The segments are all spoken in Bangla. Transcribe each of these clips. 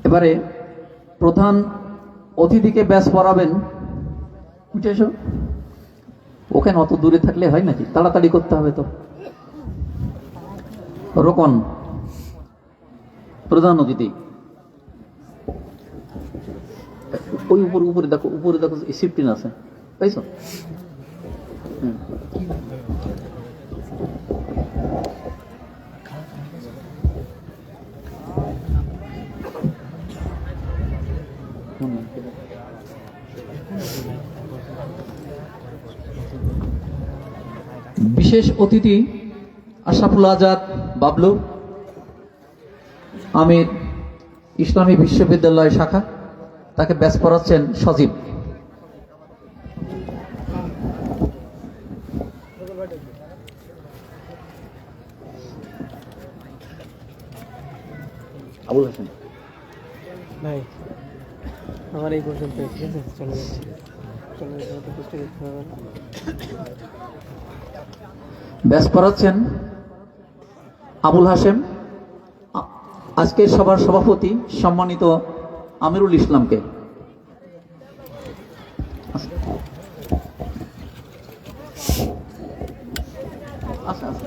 এবারে প্রধান অতিথিকে ব্যাস পড়াবেন। উঠে এসো। ওখানে অত দূরে থাকলে হয় নাকি? তাড়াতাড়ি করতে হবে তো। রোকন প্রধান অতিথি। ওই উপরে দেখো, উপরে দেখো, শিফটিন আছে, পাইছো? বিশেষ অতিথি আশরাফুল আজাদ বাবলু, আমির ইসলামী বিশ্ববিদ্যালয় শাখা। তাকে ব্যাচ পড়াচ্ছেন সজীব। আবুল হাসান ভাই আমার এই পর্যন্ত ঠিক আছে, চলে যাচ্ছে। ব্যাচ পড়াচ্ছেন আবুল হাসেম, আজকের সভার সভাপতি সম্মানিত আমিরুল ইসলামকে। আচ্ছা আচ্ছা,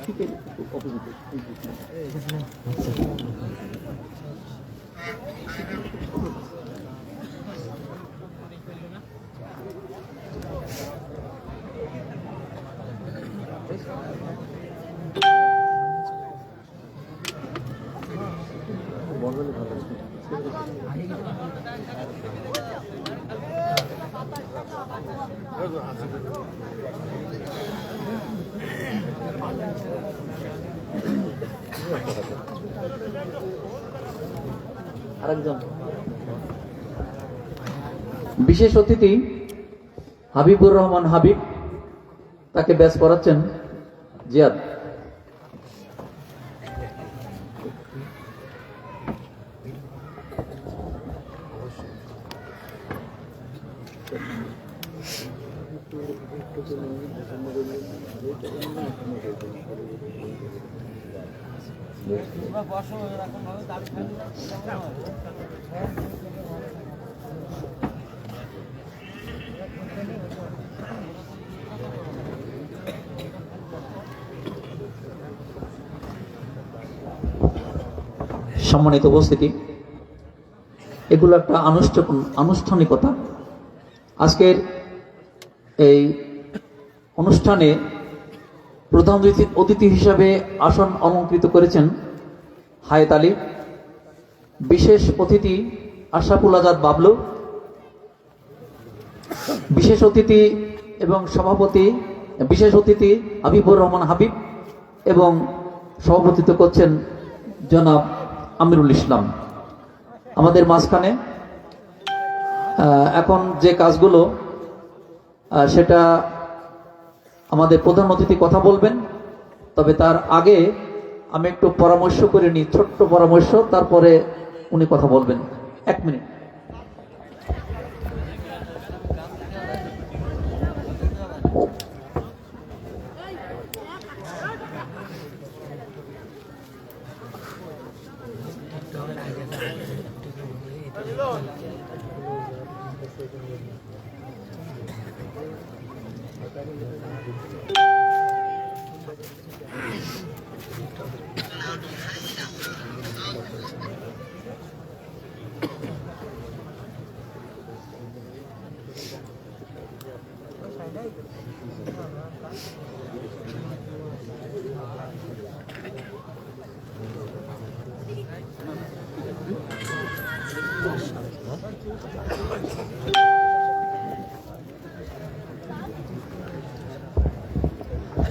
ঠিক আছে। আরেকজন বিশেষ অতিথি হাবিবুর রহমান হাবিব, তাকে ব্যাচ করাচ্ছেন জিয়াদ। সম্মানিত উপস্থিতি, এগুলো একটা আনুষ্ঠানিকতা। আজকের এই অনুষ্ঠানে প্রধান অতিথি হিসাবে আসন অলঙ্কৃত করেছেন হায়েত আলী। বিশেষ অতিথি আশরাফুল আজাদ বাবলু, বিশেষ অতিথি এবং সভাপতি বিশেষ অতিথি হাবিবুর রহমান হাবিব, এবং সভাপতিত্ব করছেন জনাব আমিরুল ইসলাম। আমাদের মাঝখানে এখন যে কাজগুলো, সেটা আমাদের প্রধান অতিথি কথা বলবেন। তবে তার আগে আমি একটু পরামর্শ করে নিই, ছোট্ট পরামর্শ, তারপরে উনি কথা বলবেন। 1 মিনিট।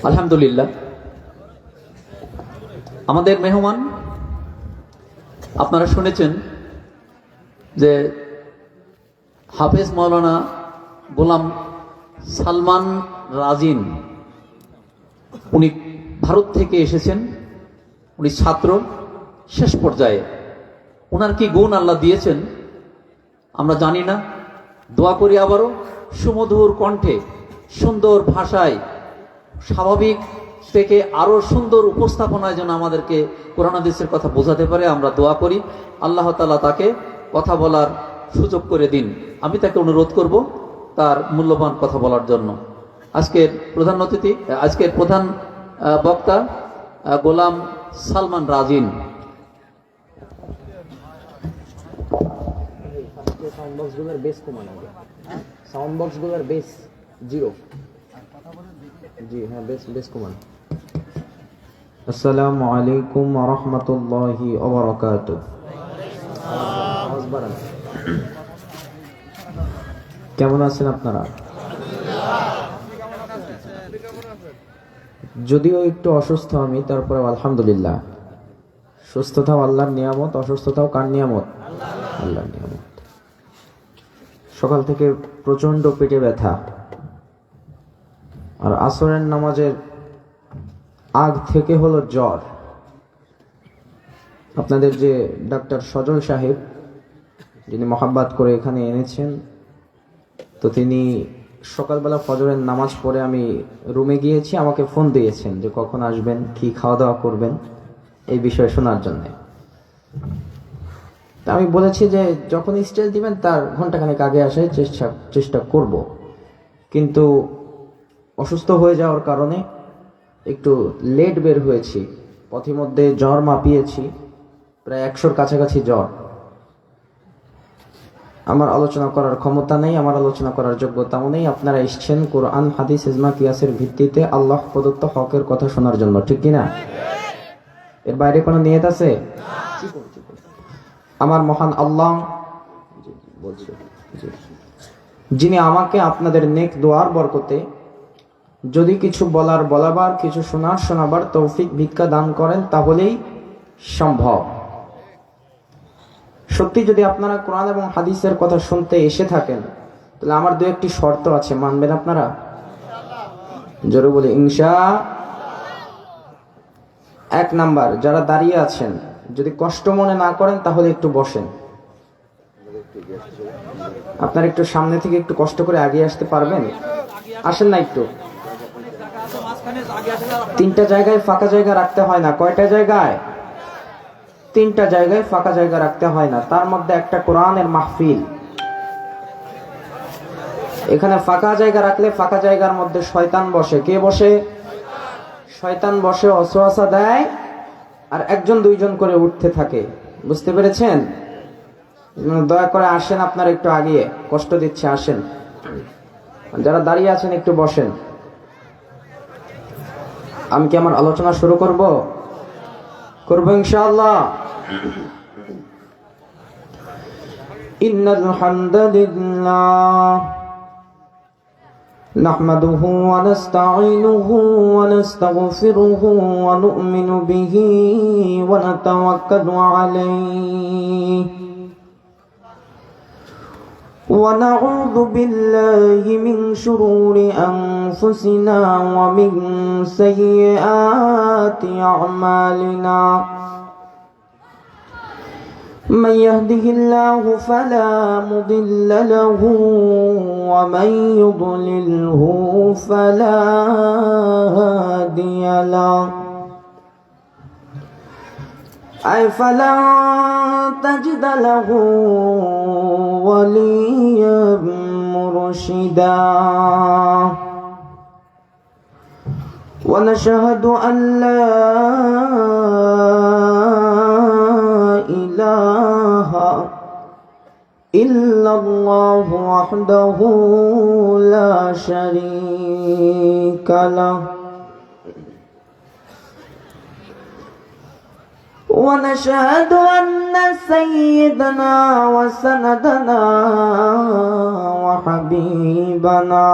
আলহামদুলিল্লাহ, আমাদের মেহমান আপনারা শুনেছেন যে হাফেজ মাওলানা গোলাম সালমান রাজিন, উনি ভারত থেকে এসেছেন। উনি ছাত্র শেষ পর্যায়ে। ওনার কি গুণ আল্লাহ দিয়েছেন আমরা জানি না, দোয়া করি আবারও সুমধুর কণ্ঠে সুন্দর ভাষায় স্বাভাবিক থেকে আরো সুন্দর উপস্থাপনায় যেন আমাদেরকে কোরআন হাদিসের কথা বোঝাতে পারে আমরা দোয়া করি। আল্লাহ তাআলা তাকে কথা বলার সুযোগ করে দিন। আমি তাকে অনুরোধ করব তার মূল্যবান কথা বলার জন্য। আজকের প্রধান অতিথি, আজকের প্রধান বক্তা গোলাম সালমান রাজিন। সাউন্ড বক্সগুলোর বেস কমান আগে, সাউন্ড বক্সগুলোর বেস 0। জি হ্যাঁ, বেস কমান। আসসালামু আলাইকুম ওয়া রাহমাতুল্লাহি ওয়া বারাকাতুহু। আওয়াজ বাড়ান। কেমন আছেন আপনারা? যদিও একটু অসুস্থ আমি, তারপরে আলহামদুলিল্লাহ। সুস্থতাও আল্লাহর নিয়ামত, অসুস্থতাও কার নিয়ামত? আল্লাহর নিয়ামত। সকাল থেকে প্রচন্ড পেটে ব্যথা, আর আসরের নামাজের আগ থেকে হলো জ্বর। আপনাদের যে ডাক্তার সজল সাহেব, যিনি মহাব্বাত করে এখানে এনেছেন, তো তিনি সকালবেলা ফজরের নামাজ পড়ে আমি রুমে গিয়েছি, আমাকে ফোন দিয়েছেন যে কখন আসবেন, কি খাওয়া দাওয়া করবেন, এই বিষয়ে শোনার জন্য। তা আমি বলেছি যে যখন স্টেজ দিবেন তার ঘন্টাখানেক আগে আসার চেষ্টা করব, কিন্তু অসুস্থ হয়ে যাওয়ার কারণে একটু লেট বের হয়েছি। পথিমধ্যে জ্বর মাপিয়েছি, প্রায় 100-র কাছাকাছি জ্বর। আমার আলোচনা করার ক্ষমতা নেই, আমার আলোচনা করার যোগ্যতাও নেই। আপনারা এসছেন কোরআন হাদিস ইজমা কিয়াসের ভিত্তিতে আল্লাহ প্রদত্ত হকের কথা শোনার জন্য, ঠিক কিনা? এর বাইরে কোনো নিয়ত আছে? আমার মহান আল্লাহ যিনি আমাকে আপনাদের নেক দোয়ার বরকতে যদি কিছু বলাবার, কিছু শোনাবার তৌফিক ভিক্ষা দান করেন, তাহলেই সম্ভব। সত্যি যদি আপনারা কোরআন এবং হাদিসের কথা শুনতে এসে থাকেন, তাহলে আমার 2-1টি শর্ত আছে, মানবেন আপনারা? জোরে বলি ইনশা। 1 নাম্বার, যারা দাঁড়িয়ে আছেন যদি কষ্ট মনে না করেন তাহলে একটু বসেন। আপনারা একটু সামনে থেকে একটু কষ্ট করে আগিয়ে আসতে পারবেন? আসেন না একটু। 3টা জায়গায় ফাঁকা জায়গা রাখতে হয় না। কয়টা জায়গায়? 3টা জায়গায় ফাঁকা জায়গা রাখতে হয় না, তার মধ্যে একটা কোরআনের মাহফিল। এখানে ফাঁকা জায়গা রাখলে ফাঁকা জায়গার মধ্যে শয়তান বসে। কে বসে? শয়তান বসে, ওয়াসওয়াসা দেয়, আর 1-2জন করে উঠতে থাকে। বুঝতে পেরেছেন? দয়া করে আসেন, আপনারা একটু আগিয়ে, কষ্ট দিচ্ছে, আসেন। যারা দাঁড়িয়ে আছেন একটু বসেন। আমি কি আমার আলোচনা শুরু করব ইনশাআল্লাহ। ইন্নাল হামদালিল্লাহ نحمده ونستعينه ونستغفره ونؤمن به ونتوكل عليه ونعوذ بالله من شرور أنفسنا ومن سيئات أعمالنا من يهده الله فلا مضل له ومن يضلله فلا هادي له أي فلا تجد له وليا مرشدا ونشهد أن لا إله إلا الله وحده لا شريك له ونشهد أن سيدنا وسندنا وحبيبنا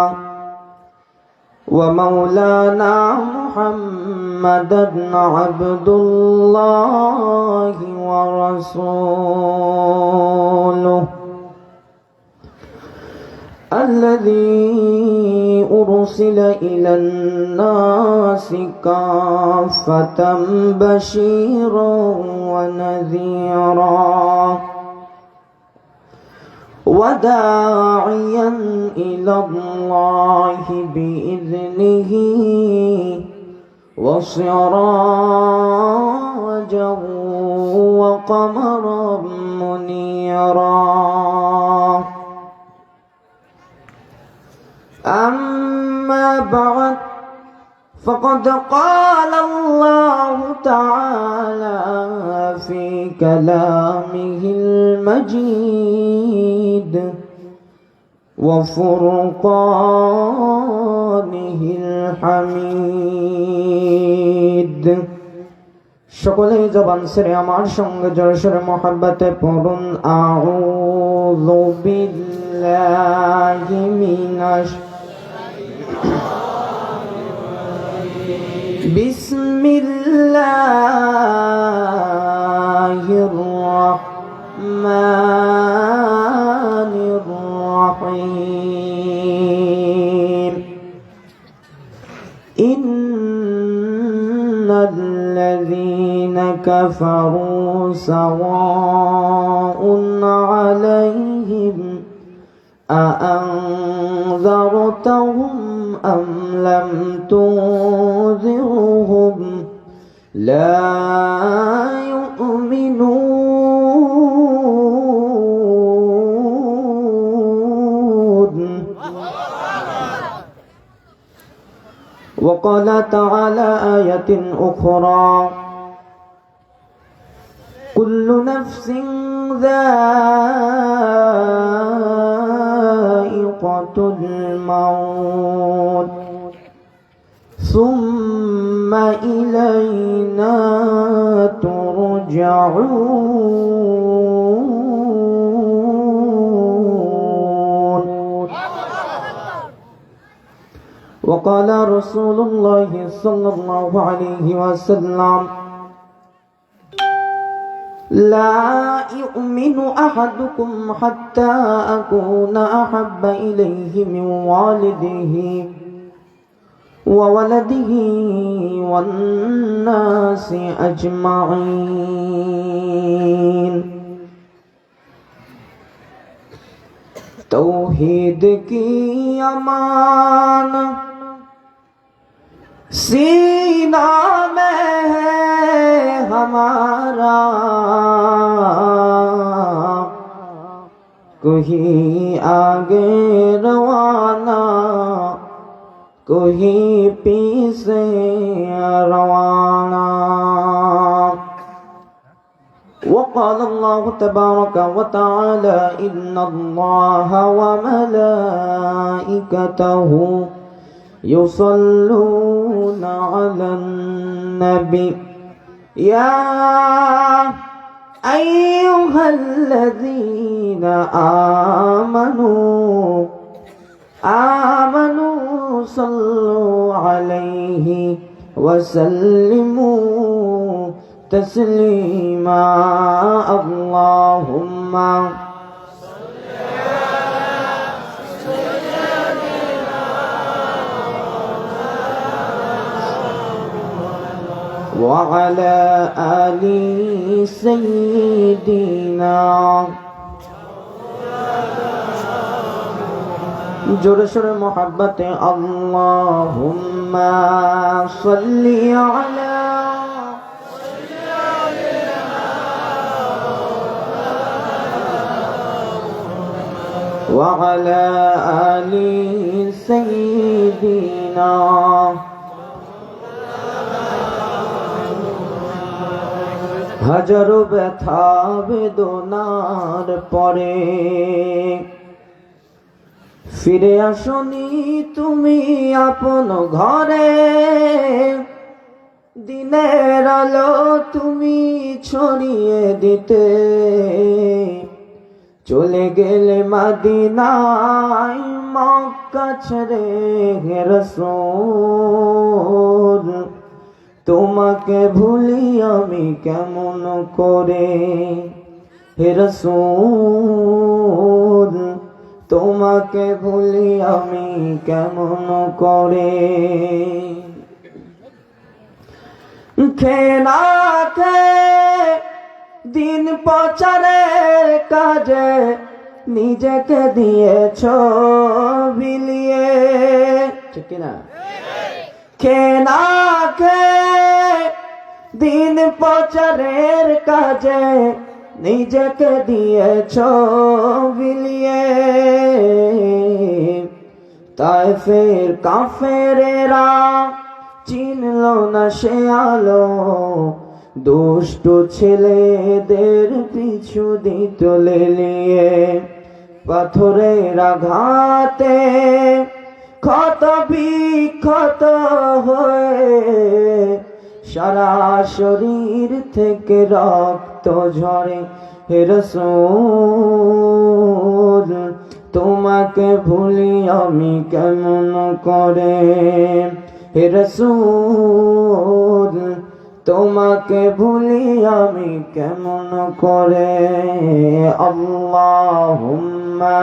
ومولانا محمدا عبد الله ورسوله الذي أرسل إلى الناس كافة بشيرا ونذيرا وداعيا إلى الله بإذنه وسراجا وقمرا منيرا أما بعد فقد قال الله تعالى في كلامه المجيد وفرقانه الحميد সকলে জবান ছেড়ে আমার সঙ্গে জোরে সোরে মহব্বতে পড়ুন আউযু বিল্লাহি মিনাশ বিসমিল্লাহির রহমানির রহিম ইন্নাল্লাযীনা কাফারু সাওয়াউন আলাইহিম أأنذرتهم أم لم تنذرهم لا يؤمنون وقال تعالى آية أخرى كل نفس ذائقة الموت ثم إلينا ترجعون وقال رسول الله صلى الله عليه وسلم لا يؤمن أحدكم حتى أكون أحب إليه من والده وولده والناس أجمعين توحید کی امان सीना में है हमारा कोई आगे रवाना कोई पीछे रवाना وقال الله تبارك وتعالى إن الله وملائكته يصلون على النبي يا أيها الذين آمنوا صلوا عليه وسلموا تسليما اللهم وعلى آل سيدنا जोर शोर मोहब्बत अल्लाहुम्मा सल्ली अला وعلى آل سيدنا হাজারো ব্যথা বেদনার পরে ফিরে আসনি তুমি আপন ঘরে দিনের আলো তুমি ছড়িয়ে দিতে চলে গেলে মদিনায় মক্কা ছেড়ে হে রাসূল তোমাকে ভুলি আমি কেমন করে হে রাসূল তোমাকে ভুলি আমি কেমন করে খেনা খে দিন প্রচারে কাজে নিজেকে দিয়েছ বিলিয়ে, ঠিক কিনা? খে না খে দিন প্রচারের কাজে নিজেকে দিয়েছ বিলিয়ে, তায়েফের কাফেরেরা চিনল না সে আলো, দুষ্ট ছেলেদের পিছু দিত লেলিয়ে, পাথরের আঘাতে ক্ষত বিক্ষত হয়ে সারা শরীর থেকে রক্ত ঝরে। হে রাসূল তোমাকে ভুলি আমি কেমন করে, হে রাসূল তোমাকে ভুলি আমি কেমন করে। আল্লাহুম্মা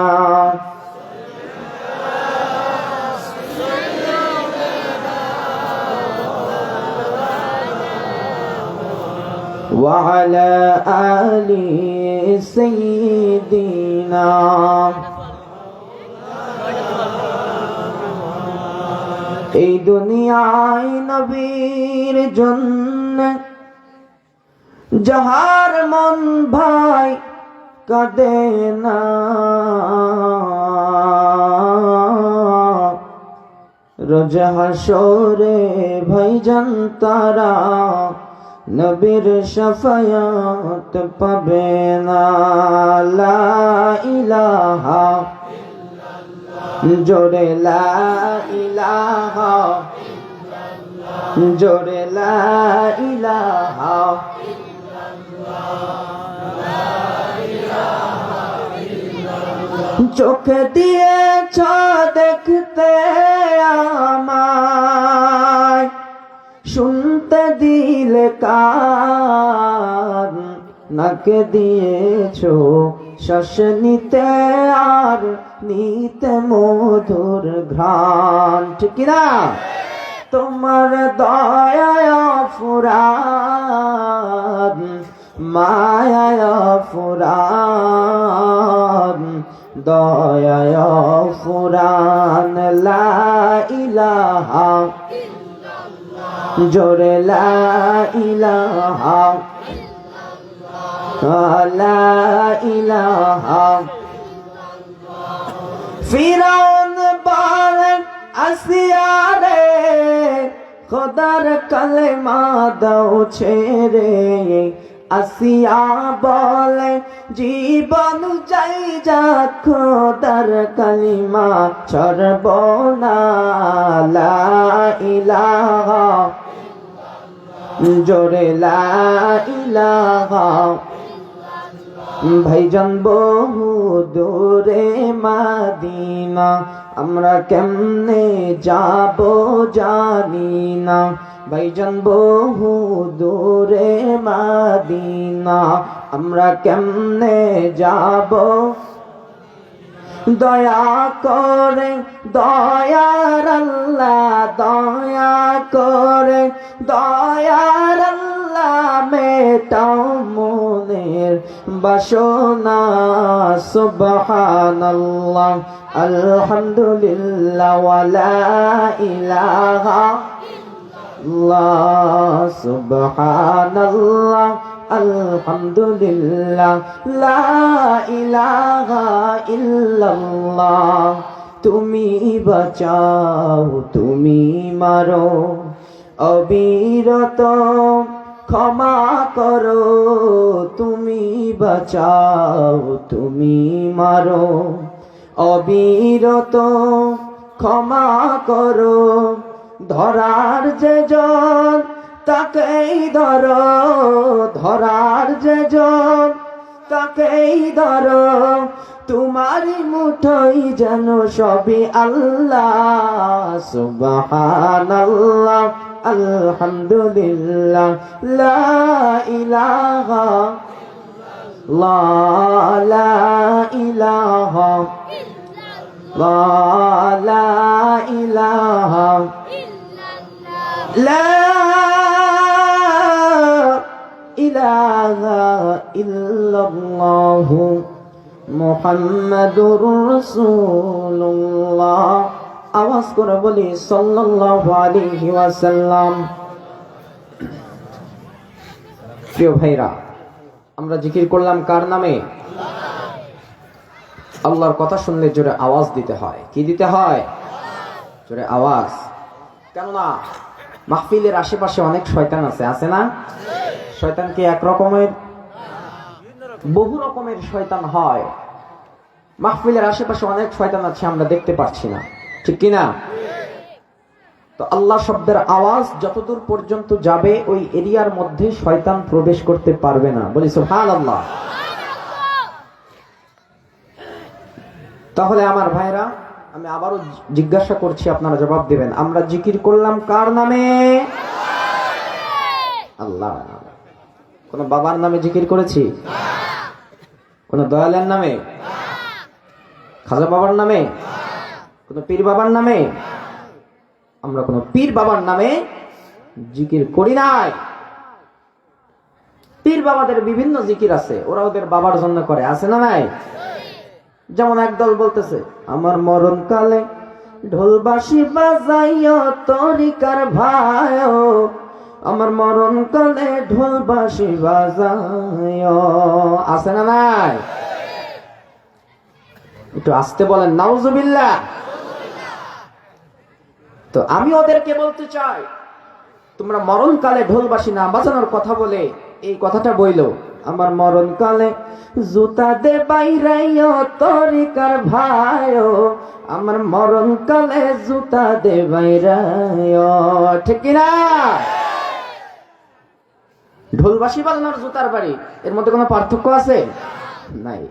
وعلى آل سيدنا এই দুনিয়ায় নবীর জন্য যাহার মন ভাই কাঁদে না, রোজ হাসরে ভাইজান তারা নবীর শাফায়াত পাবে না। লা ইলাহা জোরে লা ইলাহা, জোরে লা ইলাহা, চোখ দিয়েছ দেখতে আমায়, শুনতে দিলে কান, নাকে দিয়েছো শ্বাস নিতে আর নিতে মধুর ঘ্রাণ, ঠিক না? তোমার দয়া ফুরান, মায়া ফুরান, দয়া ফুরান। লা ইলাহা জোরে লা ইলাহা, লা ইলাহা। ফিরৌন বলেন আসিয়া রে খোদার কালেমা দাও ছেড়ে, আসিয়া বলে জীবন চাই যা খোদার কালিমা ছাড়ব না। লা ইলাহা জোরে লা ইলাহা। ভাইজান বহু দূরে মাদিনা, আমরা কেমনে যাব জানি না। ভাইজান বহু দূরে মাদিনা, আমরা কেমনে যাব। দয়া করে দয়ার আল্লাহ, দয়া করে দয়ার আল্লাহ, মেটাও মনের বাসনা। সুবহানাল্লাহ আলহামদুলিল্লাহ ওয়ালা ইলাহা ইল্লাল্লাহ, সুবহানাল্লাহ আলহামদুলিল্লাহ লা ইলাহা ইল্লাল্লাহ। তুমি বাঁচাও তুমি মারো অবিরত, ক্ষমা করো তুমি বাঁচাও তুমি মারো অবিরত, ক্ষমা করো। ধরার যে জন তাকেই ধরো, ধরার যে জন তাকেই ধরো। তোমারই মুঠোই যেন সবই আল্লাহ। সুবহানাল্লাহ আলহামদুলিল্লাহ লা ইলাহা লা ইলাহা লা ইলাহা লা ইলাহা ইল্লাল্লাহু মুহাম্মাদুর রাসূলুল্লাহ। আওয়াজ করে বলি সাল্লাল্লাহু আলাইহি ওয়াসাল্লাম। প্রিয় ভাইরা, আমরা জিকির করলাম কার নামে? আল্লাহর কথা শুনলে জোরে আওয়াজ দিতে হয়। কি দিতে হয়? জোরে আওয়াজ। কেননা মাহফিলের আশেপাশে অনেক শয়তান আছে না? শয়তান কি এক রকমের? বহু রকমের শয়তান হয়। মাহফিলের আশেপাশে অনেক শয়তান আছে, আমরা দেখতে পাচ্ছি না, ঠিক কিনা? তো আল্লাহ শব্দের আওয়াজ যতদূর পর্যন্ত যাবে ওই এরিয়ার মধ্যে শয়তান প্রবেশ করতে পারবে না। বলি সুবহানাল্লাহ। তাহলে আমার ভাইরা, আমি আবারও জিজ্ঞাসা করছি, আপনারা জবাব দিবেন। আমরা জিকির করলাম কার নামে? আল্লাহর নামে। কোন বাবার নামে জিকির করেছি? কোন দয়ালের নামে? খাজা বাবার নামে? কোন পীর বাবার নামে? আমরা কোন পীর বাবার নামে জিকির করি নাই। পীর বাবাদের বিভিন্ন জিকির আছে, ওরা ওদের বাবার জন্য করে, আছে না নাই? যেমন একদল বলতেছে, আমার মরণ কালে ঢোল বাঁশি বাজাইও তরিকার ভাইও, আমার মরণ কালে ঢোল বাঁশি বাজাইও। আছে না নাই? একটু আসতে বলেন নাউজুবিল্লাহ। তো আমি ওদেরকে বলতে চাই, তোমরা মরণ কালে ঢোল বাঁশি না বাজানোর কথা বলে এই কথাটা বইলো, আমার মরণ কালে জুতা দে বাইরাইও তরিকার ভাইও, আমার মরণ কালে জুতা দে বাইরাইও। ঠিক কিনা? ঢোল বাঁশি বাজানোর জুতার বাড়ি, এর মধ্যে কোনো পার্থক্য আছে? নাই।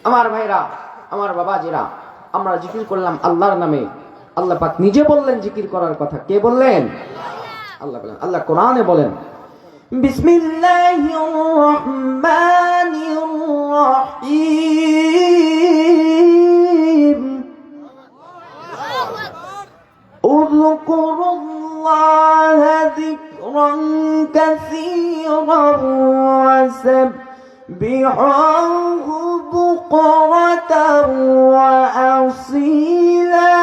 আমার ভাইরা, আমার বাবাজিরা, আমরা জিকির করলাম আল্লাহর নামে। আল্লাহ পাক নিজে বললেন জিকির করার কথা। কে বললেন? আল্লাহ বলেন। আল্লাহ কোরআনে বলেন, বিসমিল্লাহির রহমানির রহিম, উযকুরুল্লাহা যিকরান কাসীরান ওয়াসাব্বিহুহু বুকরাতান ওয়া আসীলা।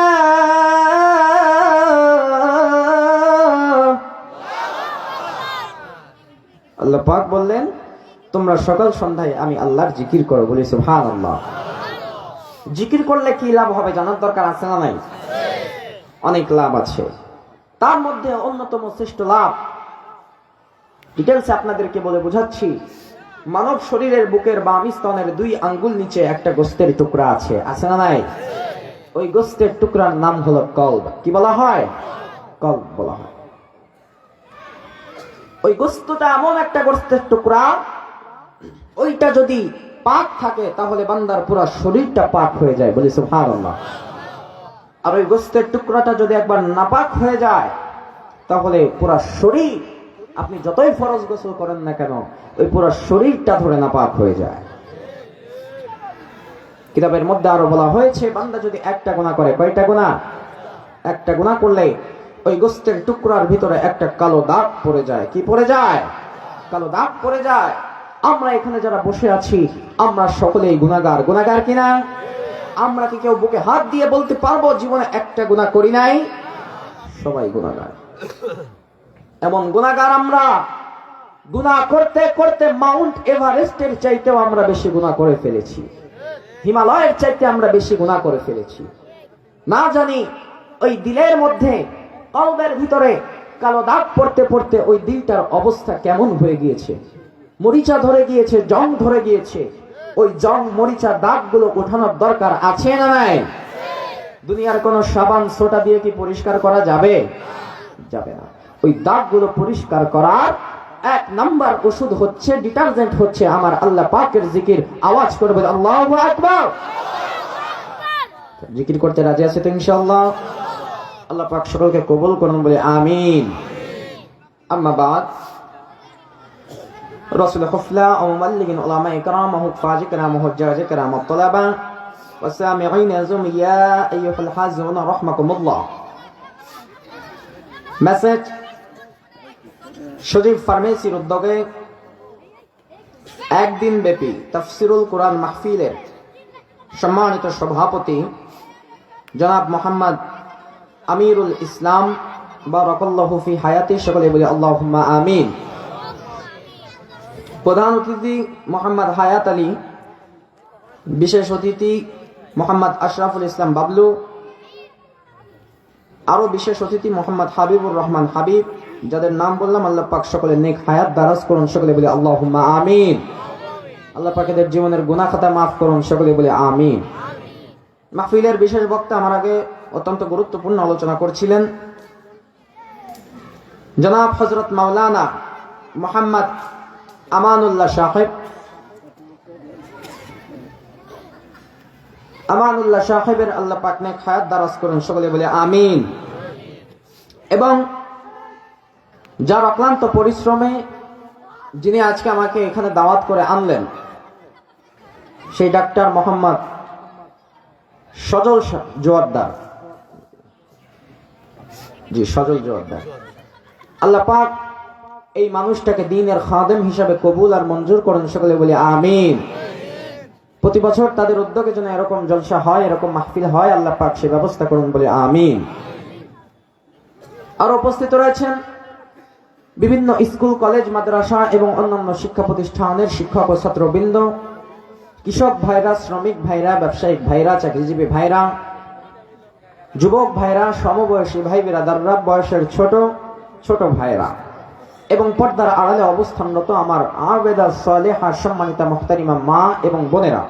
আল্লাহ পাক বললেন, তোমরা সকাল সন্ধ্যায় আমি আল্লাহর জিকির করো। বলি সুবহানাল্লাহ। জিকির করলে কি লাভ হবে জানার দরকার আছে না নাই? অনেক লাভ আছে। তার মধ্যে অন্যতম শ্রেষ্ঠ লাভ, ডিটেলসে আপনাদেরকে বলে বোঝাচ্ছি। মানব শরীরের বুকের বাম স্তনের 2 আঙ্গুল নিচে একটা গোস্তের টুকরা আছে, আছে না নাই? ওই গোস্তের টুকরার নাম হলো কলব। কি বলা হয়? কলব বলা হয়। ওই গোস্তটা এমন একটা গোস্তের টুকরা, ওইটা যদি পাক থাকে তাহলে বান্দার পুরো শরীরটা পাক হয়ে যায়। বলি সুবহানাল্লাহ। আর ওই গোস্তের টুকরাটা যদি একবার নাপাক হয়ে যায় তাহলে পুরো শরীর, আপনি যতই ফরজ গোসল করেন না কেন, ওই পুরো শরীরটা ধরে নাপাক হয়ে যায়। কিতাবের মধ্যে আরো বলা হয়েছে, বান্দা যদি একটা গুনাহ করে, কয়টা গুনাহ? একটা গুনাহ করলে ওই গোস্তের টুকরার ভিতরে একটা কালো দাগ পড়ে যায়। কি পড়ে যায়? কালো দাগ পড়ে যায়। আমরা এখানে যারা বসে আছি, আমরা সকলেই গুনাহগার। গুনাহগার কিনা? আমরা কি কেউ বুকে হাত দিয়ে বলতে পারবো জীবনে একটা গুনাহ করি নাই? সবাই গুনাহগার। এমন গুনাহগার আমরা, গুনাহ করতে করতে মাউন্ট এভারেস্টের চাইতেও আমরা বেশি গুনাহ করে ফেলেছি, হিমালয়ের চাইতে আমরা বেশি গুনাহ করে ফেলেছি। না জানি ওই দিলের মধ্যে, কলবের ভিতরে কালো দাগ পড়তে পড়তে ওই দিলটার অবস্থা কেমন হয়ে গিয়েছে। মরিচা ধরে গিয়েছে, জং ধরে গিয়েছে। ওই জং মরিচা দাগগুলো ওঠানোর দরকার আছে না নাই? দুনিয়ার কোন সাবান সোটা দিয়ে কি পরিষ্কার করা যাবে? যাবে না। ওই দাগগুলো পরিষ্কার করার 1 নাম্বার ওষুধ হচ্ছে, ডিটারজেন্ট হচ্ছে আমার আল্লাহ পাকের জিকির। আওয়াজ করে বলে আল্লাহু আকবার। জিকির করতে রাজি আছে তো ইনশাআল্লাহ? আল্লাহ পাক সকলকে কবুল করুন, বলে আমিন। আম্মা বাদ, রাসূল খুফলা ও মুমাল্লিগিন উলামা ইকরাম হুফাজ ইকরাম হুজ্জাজ ইকরাম আত-তালাবা ওয়া সামিঈন আযম ইয়া আইয়ুহাল হাজিরুন রাহমাকুমুল্লাহ। মেসেজ সজীব ফার্মেসির উদ্যোগে একদিন ব্যাপী তাফসিরুল কোরআন মাহফিলের সম্মানিত সভাপতি জনাব মোহাম্মদ আমিরুল ইসলাম বারাকাল্লাহু ফি হায়াতি, সকলে বলি আল্লাহুম্মা আমিন। প্রধান অতিথি মোহাম্মদ হায়াত আলী, বিশেষ অতিথি মোহাম্মদ আশরাফুল ইসলাম বাবলু, আরো বিশেষ অতিথি মোহাম্মদ হাবিবুর রহমান হাবিব, যাদের নাম বললাম আল্লাহ পাক সকলের নেক হায়াত দারাজ করুন, সকলে বলি আল্লাহুম্মা আমিন। আল্লাহ পাক এদের জীবনের গুনাহ খাতা মাফ করুন, সকলে বলি আমিন। মাহফিলের বিশেষ বক্তা আমার আগে অত্যন্ত গুরুত্বপূর্ণ আলোচনা করছিলেন জনাব হযরত মাওলানা মোহাম্মদ আমানুল্লাহ সাহেব। আমানুল্লাহ সাহেবের আল্লাহ পাক নেক হায়াত দারাজ করুন, সকলে বলে আমিন। এবং যার অক্লান্ত পরিশ্রমে যিনি আজকে আমাকে এখানে দাওয়াত করে আনলেন, সেই ডাক্তার মোহাম্মদ সজল জোয়ারদার, জি সজল জোয়ারদার, আল্লাহ পাক এই মানুষটাকে দ্বীনের খাদেম হিসাবে কবুল আর মঞ্জুর করেন, সকলে বলে আমিন। প্রতি বছর তাদের উদ্যোগে যেন এরকম জলসা হয়, এরকম মাহফিল হয়, আল্লাহ পাক সে ব্যবস্থা করুন, বলে আমিন। আর উপস্থিত রয়েছেন বিভিন্ন স্কুল, কলেজ, মাদ্রাসা এবং অন্যান্য শিক্ষা প্রতিষ্ঠানের শিক্ষক ও ছাত্রবৃন্দ, কৃষক ভাইরা, শ্রমিক ভাইরা, ব্যবসায়িক ভাইরা, চাকরিজীবী ভাইরা, যুবক ভাইরা, সমবয়সী ভাই বিরাদাররা, বয়সের ছোট ছোট ভাইরা এবং পর্দার আড়ালে অবস্থানরত আমার আবেদা সালেহা সম্মানিতা মুহতারিমা মা এবং বোনেরা,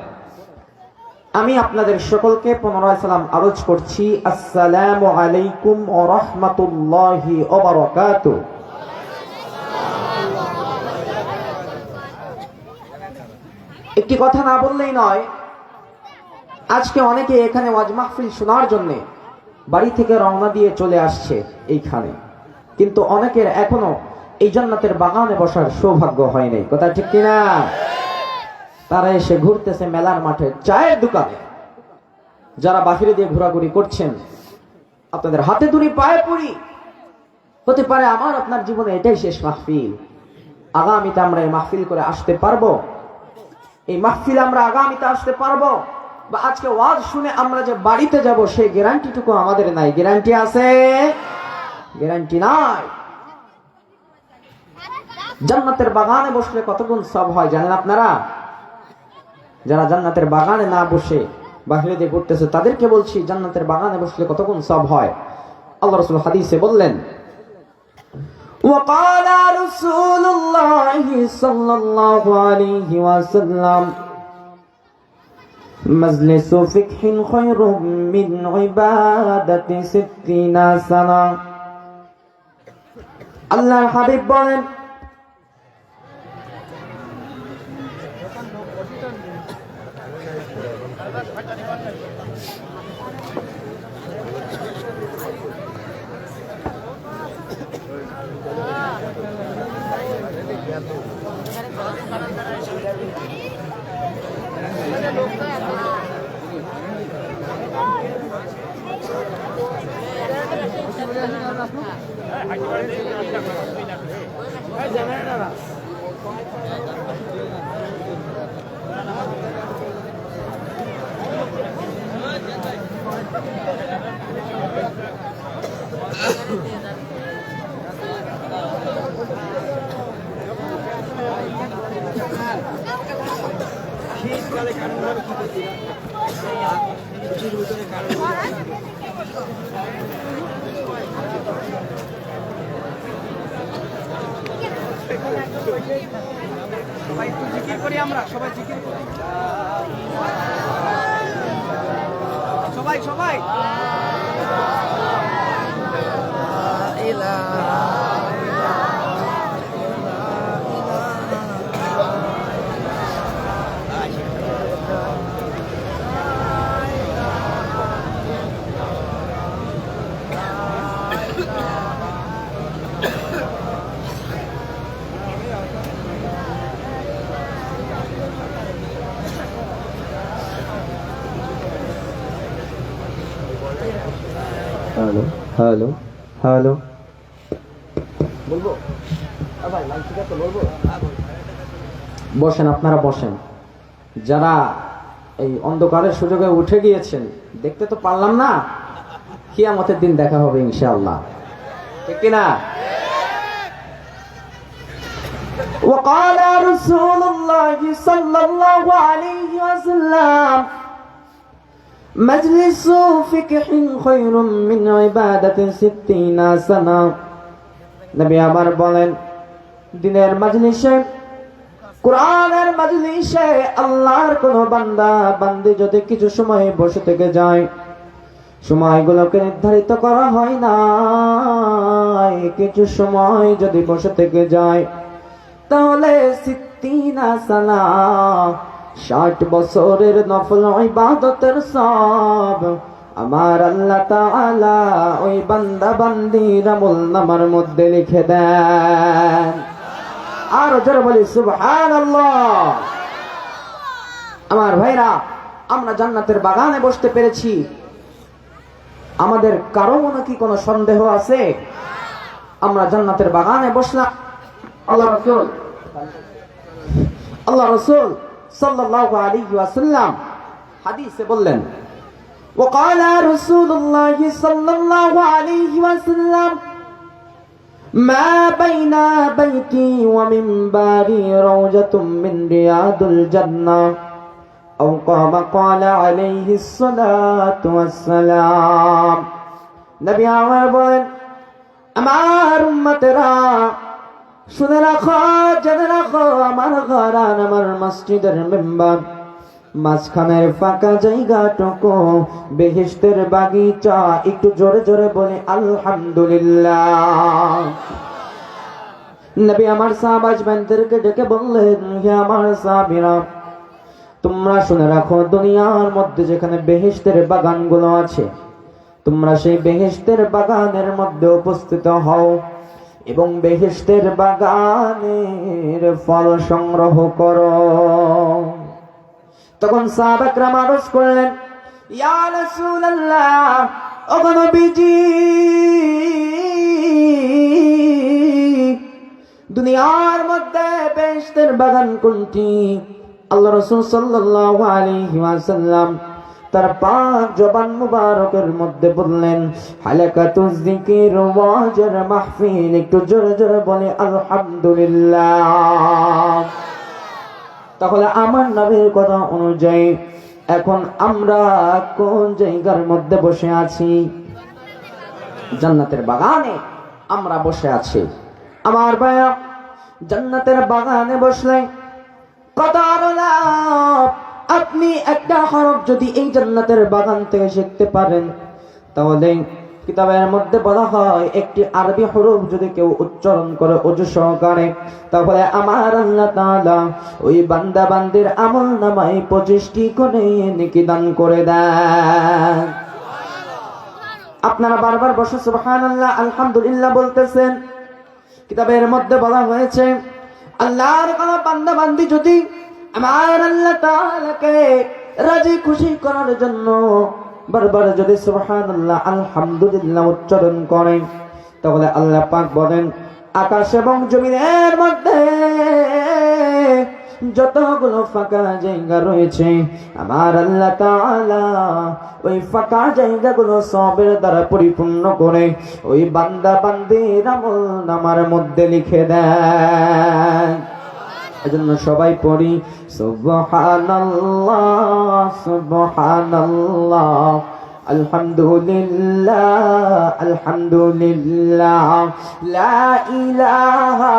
আমি আপনাদের সকলকে পুনরায় সালাম আরজ করছি। আসসালামু আলাইকুম ওয়া রাহমাতুল্লাহি ওয়া বারাকাতুহু। একটি কথা না বললেই নয়, আজকে অনেকে এখানে ওয়াজ মাহফিল শোনার জন্য বাড়ি থেকে রওনা দিয়ে চলে আসছে এইখানে, কিন্তু অনেকের এখনো এই জান্নাতের বাগানে বসার সৌভাগ্য হয় নাই। কথা ঠিক কিনা? তারা এসে ঘুরতেছে মেলার মাঠে, চায়ের দোকানে। যারা বাহিরে দিয়ে ঘোরাঘুরি করছেন, আপনাদের হাতে ধরি পায়ে পড়ি, হতে পারে আমার আপনার জীবনে এটাই শেষ মাহফিল। আগামীতে আমরা এই মাহফিল করে আসতে পারবো? এই মাহফিল আমরা আগামীতে আসতে পারবো? বা আজকে ওয়াজ শুনে আমরা যে বাড়িতে যাব, সেই গ্যারান্টিটুকু আমাদের নাই। গ্যারান্টি আছে? গ্যারান্টি নাই। জান্নাতের বাগানে বসলে কত গুণ সব হয় জানেন আপনারা? যারা জান্নাতের বাগানে না বসে বাহিরে দিয়ে ঘুরতেছে, তাদেরকে বলছি জান্নাতের বাগানে বসলে কত গুণ সব হয়। আল্লাহ রাসূল হাদিসে বললেন, وقال رسول الله صلى الله عليه وسلم مجلس فقه خير من عبادة 60 سنة। আল্লাহর হাবিব বলেন, সবাই একটু জিকির করি, আমরা সবাই জিকির করি, সবাই সবাই হ্যালো হ্যালো হ্যালো বলবো? ভাই লাইন ঠিক আছে, বলবো? বসেন, আপনারা বসেন। যারা এই অন্ধকারের সুযোগে উঠে গিয়েছেন, দেখতে তো পারলাম না, কিয়ামতের দিন দেখা হবে ইনশাআল্লাহ, ঠিক কিনা? وقال رسول الله صلى الله عليه وسلم مجلس فقه خير من عبادة 60 سنة। নবী আমার বলেন, দিনের মজলিসে, কোরআনের মজলিসে আল্লাহর কোন বান্দা বান্দি যদি কিছু সময় বসে থেকে যায়, সময়গুলোকে নির্ধারিত করা হয় না, কিছু সময় যদি বসে থেকে যায়, তাহলে 60 সানা, 60 বছরের নফল ইবাদতের সব আমার আল্লাহ তাআলা ওই বান্দা বান্দির আমলনামার মধ্যে লিখে দেন। আর যারা বলি সুবহানাল্লাহ। আমার ভাইরা, আমরা জান্নাতের বাগানে বসতে পেরেছি, আমাদের কারো মনে কি কোনো সন্দেহ আছে? আমরা জান্নাতের বাগানে বসলাম। আল্লাহ রাসূল সাল্লাল্লাহু আলাইহি ওয়াসাল্লাম হাদিসে বললেন, وقال رسول الله صلى الله عليه وسلم ما بين بيتي ومنبري روضة من رياض الجنة أو كما قال عليه الصلاة والسلام। নবী আমার বলেন, আমার উম্মতেরা শুনে রাখো, জেনে রাখো, আমার ঘর আর আমার মসজিদের মেম্বার মাঝখানের ফাঁকা জায়গাটুকু বেহেশতের বাগিচা। একটু জোরে জোরে বলে আলহামদুলিল্লাহ। নবী আমার সাহাবাজদেরকে ডেকে বললেন, হে আমার সাহাবীরা, তোমরা শুনে রাখো, দুনিয়ার মধ্যে যেখানে বেহেশতের বাগানগুলো আছে, তোমরা সেই বেহেশতের বাগানের মধ্যে উপস্থিত হও এবং বেহেশতের বাগানের ফল সংগ্রহ করো। তখন সাহাবাকরাম আরজ করলেন, ইয়া রাসূলুল্লাহ, ও নবীজি, দুনিয়ার মধ্যে বেহেশতের বাগান কোনটি? আল্লাহ রাসূল সাল্লাল্লাহু আলাইহি ওয়াসাল্লাম তার পাক জবান মুবারকের মধ্যে বললেন, হালাকাতুজ যিকির ওয়াজের মাহফিল। একটু জোরে জোরে বলে আলহামদুলিল্লাহ। তাহলে আমার নবীর কথা অনুযায়ী এখন আমরা কোন জায়গার মধ্যে বসে আছি? জান্নাতের বাগানে আমরা বসে আছি। আমার ভাইয়া, জান্নাতের বাগানে বসলে কত লাভ! আপনি একটা হরফ যদি এই জান্নাতের বাগান থেকে শিখতে পারেন, তাহলে কিতাবের মধ্যে বলা হয় একটি আরবি হরফ যদি কেউ উচ্চারণ করে ওযু সহকারে, তাহলে আমার আল্লাহ তাআলা ওই বান্দা বান্দির আমলনামায় 25টি করে নেকি দান করে দেন। আপনারা বারবার বসে সুবহানাল্লাহ আলহামদুলিল্লাহ বলতেছেন। কিতাবের মধ্যে বলা হয়েছে, আল্লাহর কোন বান্দা বান্দি যদি আমার আল্লাহ তাআলাকে রাজি খুশি করার জন্য বারবার যদি সুবহানাল্লাহ আলহামদুলিল্লাহ উচ্চারণ করে, তাহলে আল্লাহ পাক বলেন, আকাশ এবং জমিনের মধ্যে যতগুলো ফাঁকা জায়গা রয়েছে, আমার আল্লাহ তাআলা ওই ফাঁকা জায়গাগুলো সবের দ্বারা পরিপূর্ণ করে ওই বান্দা বান্দির আমলনামার মধ্যে লিখে দেন। এজন্য সবাই পড়ি সুবহানাল্লাহ সুবহানাল্লাহ, আলহামদুলিল্লাহ আলহামদুলিল্লাহ, লা ইলাহা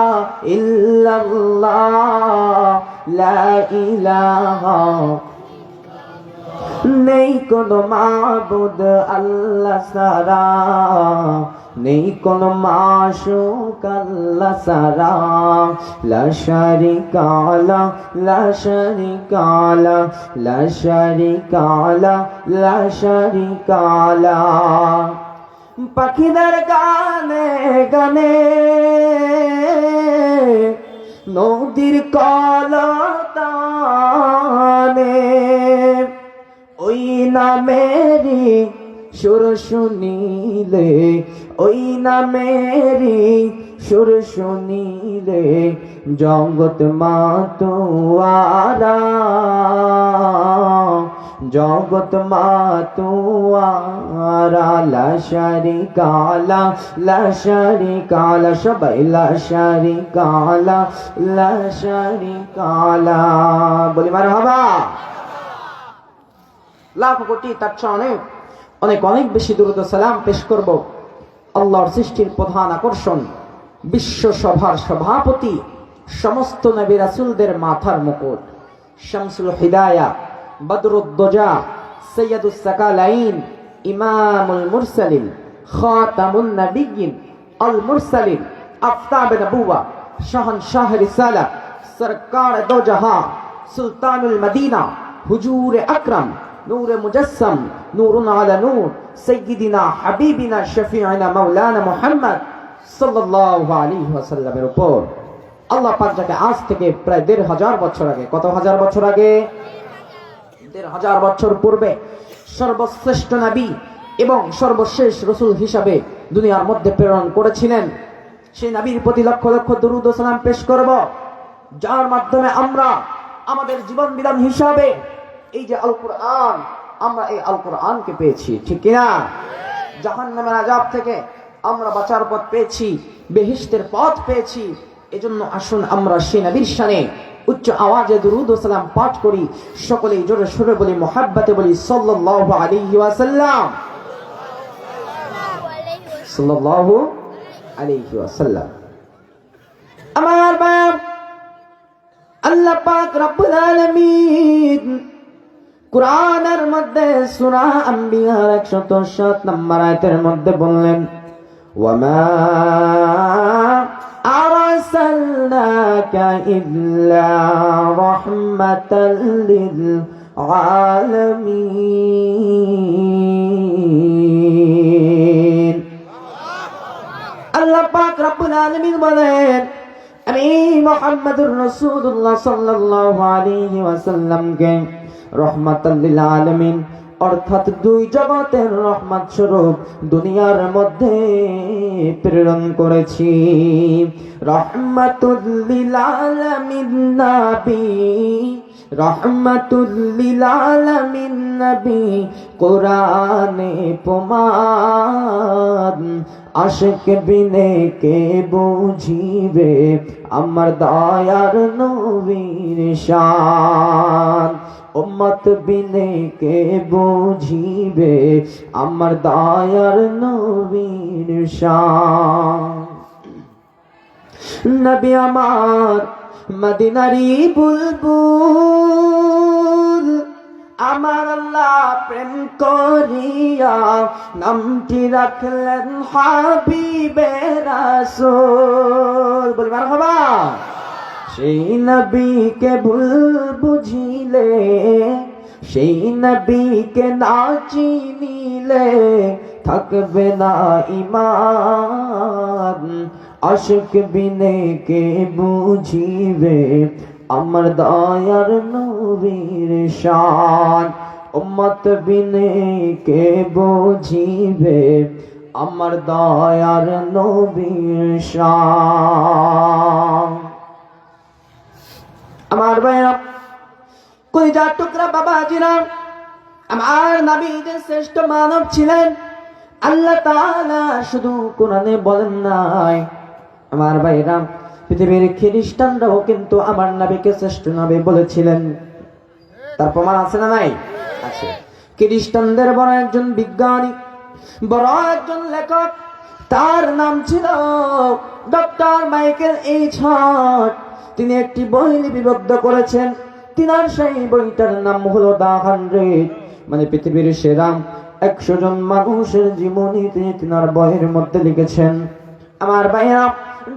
ইল্লাল্লাহ লা ইলাহা, নেই কোনো মাবুদ আল্লাহ ছাড়া, নেই কোনো মাশুক আল্লাহ ছাড়া, লা শারিকা লাহ লা শারিকা লাহ লা শারিকা লাহ লা শারিকা লাহ। পাখিদের গানে গানে, নদীর কলতানে, ওই নামেরই সুর শুনিলে, ওই নামেরই সুর শুনিলে জগৎ মাতুয়ারা, জগৎ মাতুয়ারা। লা শারিকা লা, লা শারিকা লা, সবাই লা শারিকা লা, লা শারিকা লা। বলি মারহাবা। লাখ কোটি তার চেয়ে অনেক অনেক অনেক বেশি দুরূদ ও সালাম পেশ করব আল্লাহর সৃষ্টির প্রধান আকর্ষণ, বিশ্ব সভার সভাপতি, সমস্ত নবী রাসূলদের মাথার মুকুট, শামসুল হিদায়া, বদরুদ্দোজা, সৈয়দুস সাকালাইন, ইমামুল মুরসালিন, খাতামুন নবিয়্যিন, আল মুরসালিন, আফতাবে নবুওয়া, শাহনশাহ রিসালা, সরকার দো জাহান, সুলতানুল মদিনা, হুজুর আকরাম, নূর মুজাসসাম, নূরুন আলা নূর, সাইয়্যিদিনা হাবিবিনা শফিঈনা মাওলানা মুহাম্মদ সাল্লাল্লাহু আলাইহি ওয়াসাল্লামের উপর আল্লাহ পাক যাকে আজ থেকে প্রায় ১৫০০ বছর আগে, কত হাজার বছর আগে? ১৫০০ বছর পূর্বে সর্বশ্রেষ্ঠ নবী এবং সর্বশেষ রাসূল হিসাবে দুনিয়ার মধ্যে প্রেরণ করেছিলেন, সেই নবীর প্রতি লক্ষ লক্ষ দরুদ ও সালাম পেশ করব, যার মাধ্যমে আমরা আমাদের জীবন বিধান হিসাবে এই যে আল কোরআন, আমরা এই আল কোরআনকে পেয়েছি, ঠিক কিনা? জাহান্নামের আযাব থেকে আমরা বাঁচার পথ পেয়েছি, বেহেশতের পথ পেয়েছি। এজন্য আসুন আমরা সেই নবীর শানে উচ্চ আওয়াজে দুরূদ ও সালাম পাঠ করি, সকলেই জোরে সোরে বলি, মুহাব্বতে বলি সাল্লাল্লাহু আলাইহি ওয়াসাল্লাম, সাল্লাল্লাহু আলাইহি ওয়াসাল্লাম। আমার বাপ আল্লাহ পাক রব্বুল আলামিন কুরআনের মধ্যে সূরা আম্বিয়ার ১০৭ নম্বর আয়াতের মধ্যে বললেন, ওয়ামা আরসালনাকা ইল্লা রাহমাতাল লিল আলামিন। আল্লাহ পাক রব্বুল আলামিন বলেন, আমি মুহাম্মদুর রাসূলুল্লাহ সাল্লাল্লাহু আলাইহি ওয়াসাল্লামকে রহমাতাল লিল আলামিন অর্থাৎ দুই জগতের রহমত স্বরূপ দুনিয়ার মধ্যে প্রেরণ করেছি। রহমাতুল লিল আলামিন নবী, রহমাতুল লিল আলামিন নবী, কোরআনে প্রমাণ, আশিক বিনে কে বুঝিবে আমার দয়ার নবীর শান, উম্মত বিনে কে বুঝিবে আমার দয়ার নবীর শান। নবী আমার মদিনারি বুলবুল, আমার আল্লাহ প্রেম করিয়া নামটি রাখলেন হাবিবে রাসূল। বলি মারহাবা। সেই নবীকে ভুল বুঝিলে, সেই নবীকে না চিনিলে থাকবে না ঈমান, আশিক বিনে কে বুঝিবে আমার দয়ার নবীর শান, উম্মত বিনে কে বুঝিবে আমার দয়ার নবীর শান। আমার ভাইরা, কলিজার টুকরা বাবাজিরা, আমার নবী যে শ্রেষ্ঠ মানব ছিলেন আল্লাহ তাআলা শুধু কোরআনে বলেন নাই। আমার ভাইরা, পৃথিবীর খ্রিস্টানরাও কিন্তু আমার নবীকে শ্রেষ্ঠ নবী বলেছিলেন। তার প্রমাণ আছে না নাই? আছে। খ্রিস্টানদের বড় একজন বিজ্ঞানী, বড় একজন লেখক, তার নাম ছিল ডক্টর মাইকেল এইচ হার্ট। তিনি একটি বই লিপিবদ্ধ করেছেন। তিনার সেই বইটার নাম হলো দা 100, মানে পৃথিবীর সেরা 100 জন মানুষের জীবনী তিনি তিনার বইয়ের মধ্যে লিখেছেন। আমার ভাইয়া,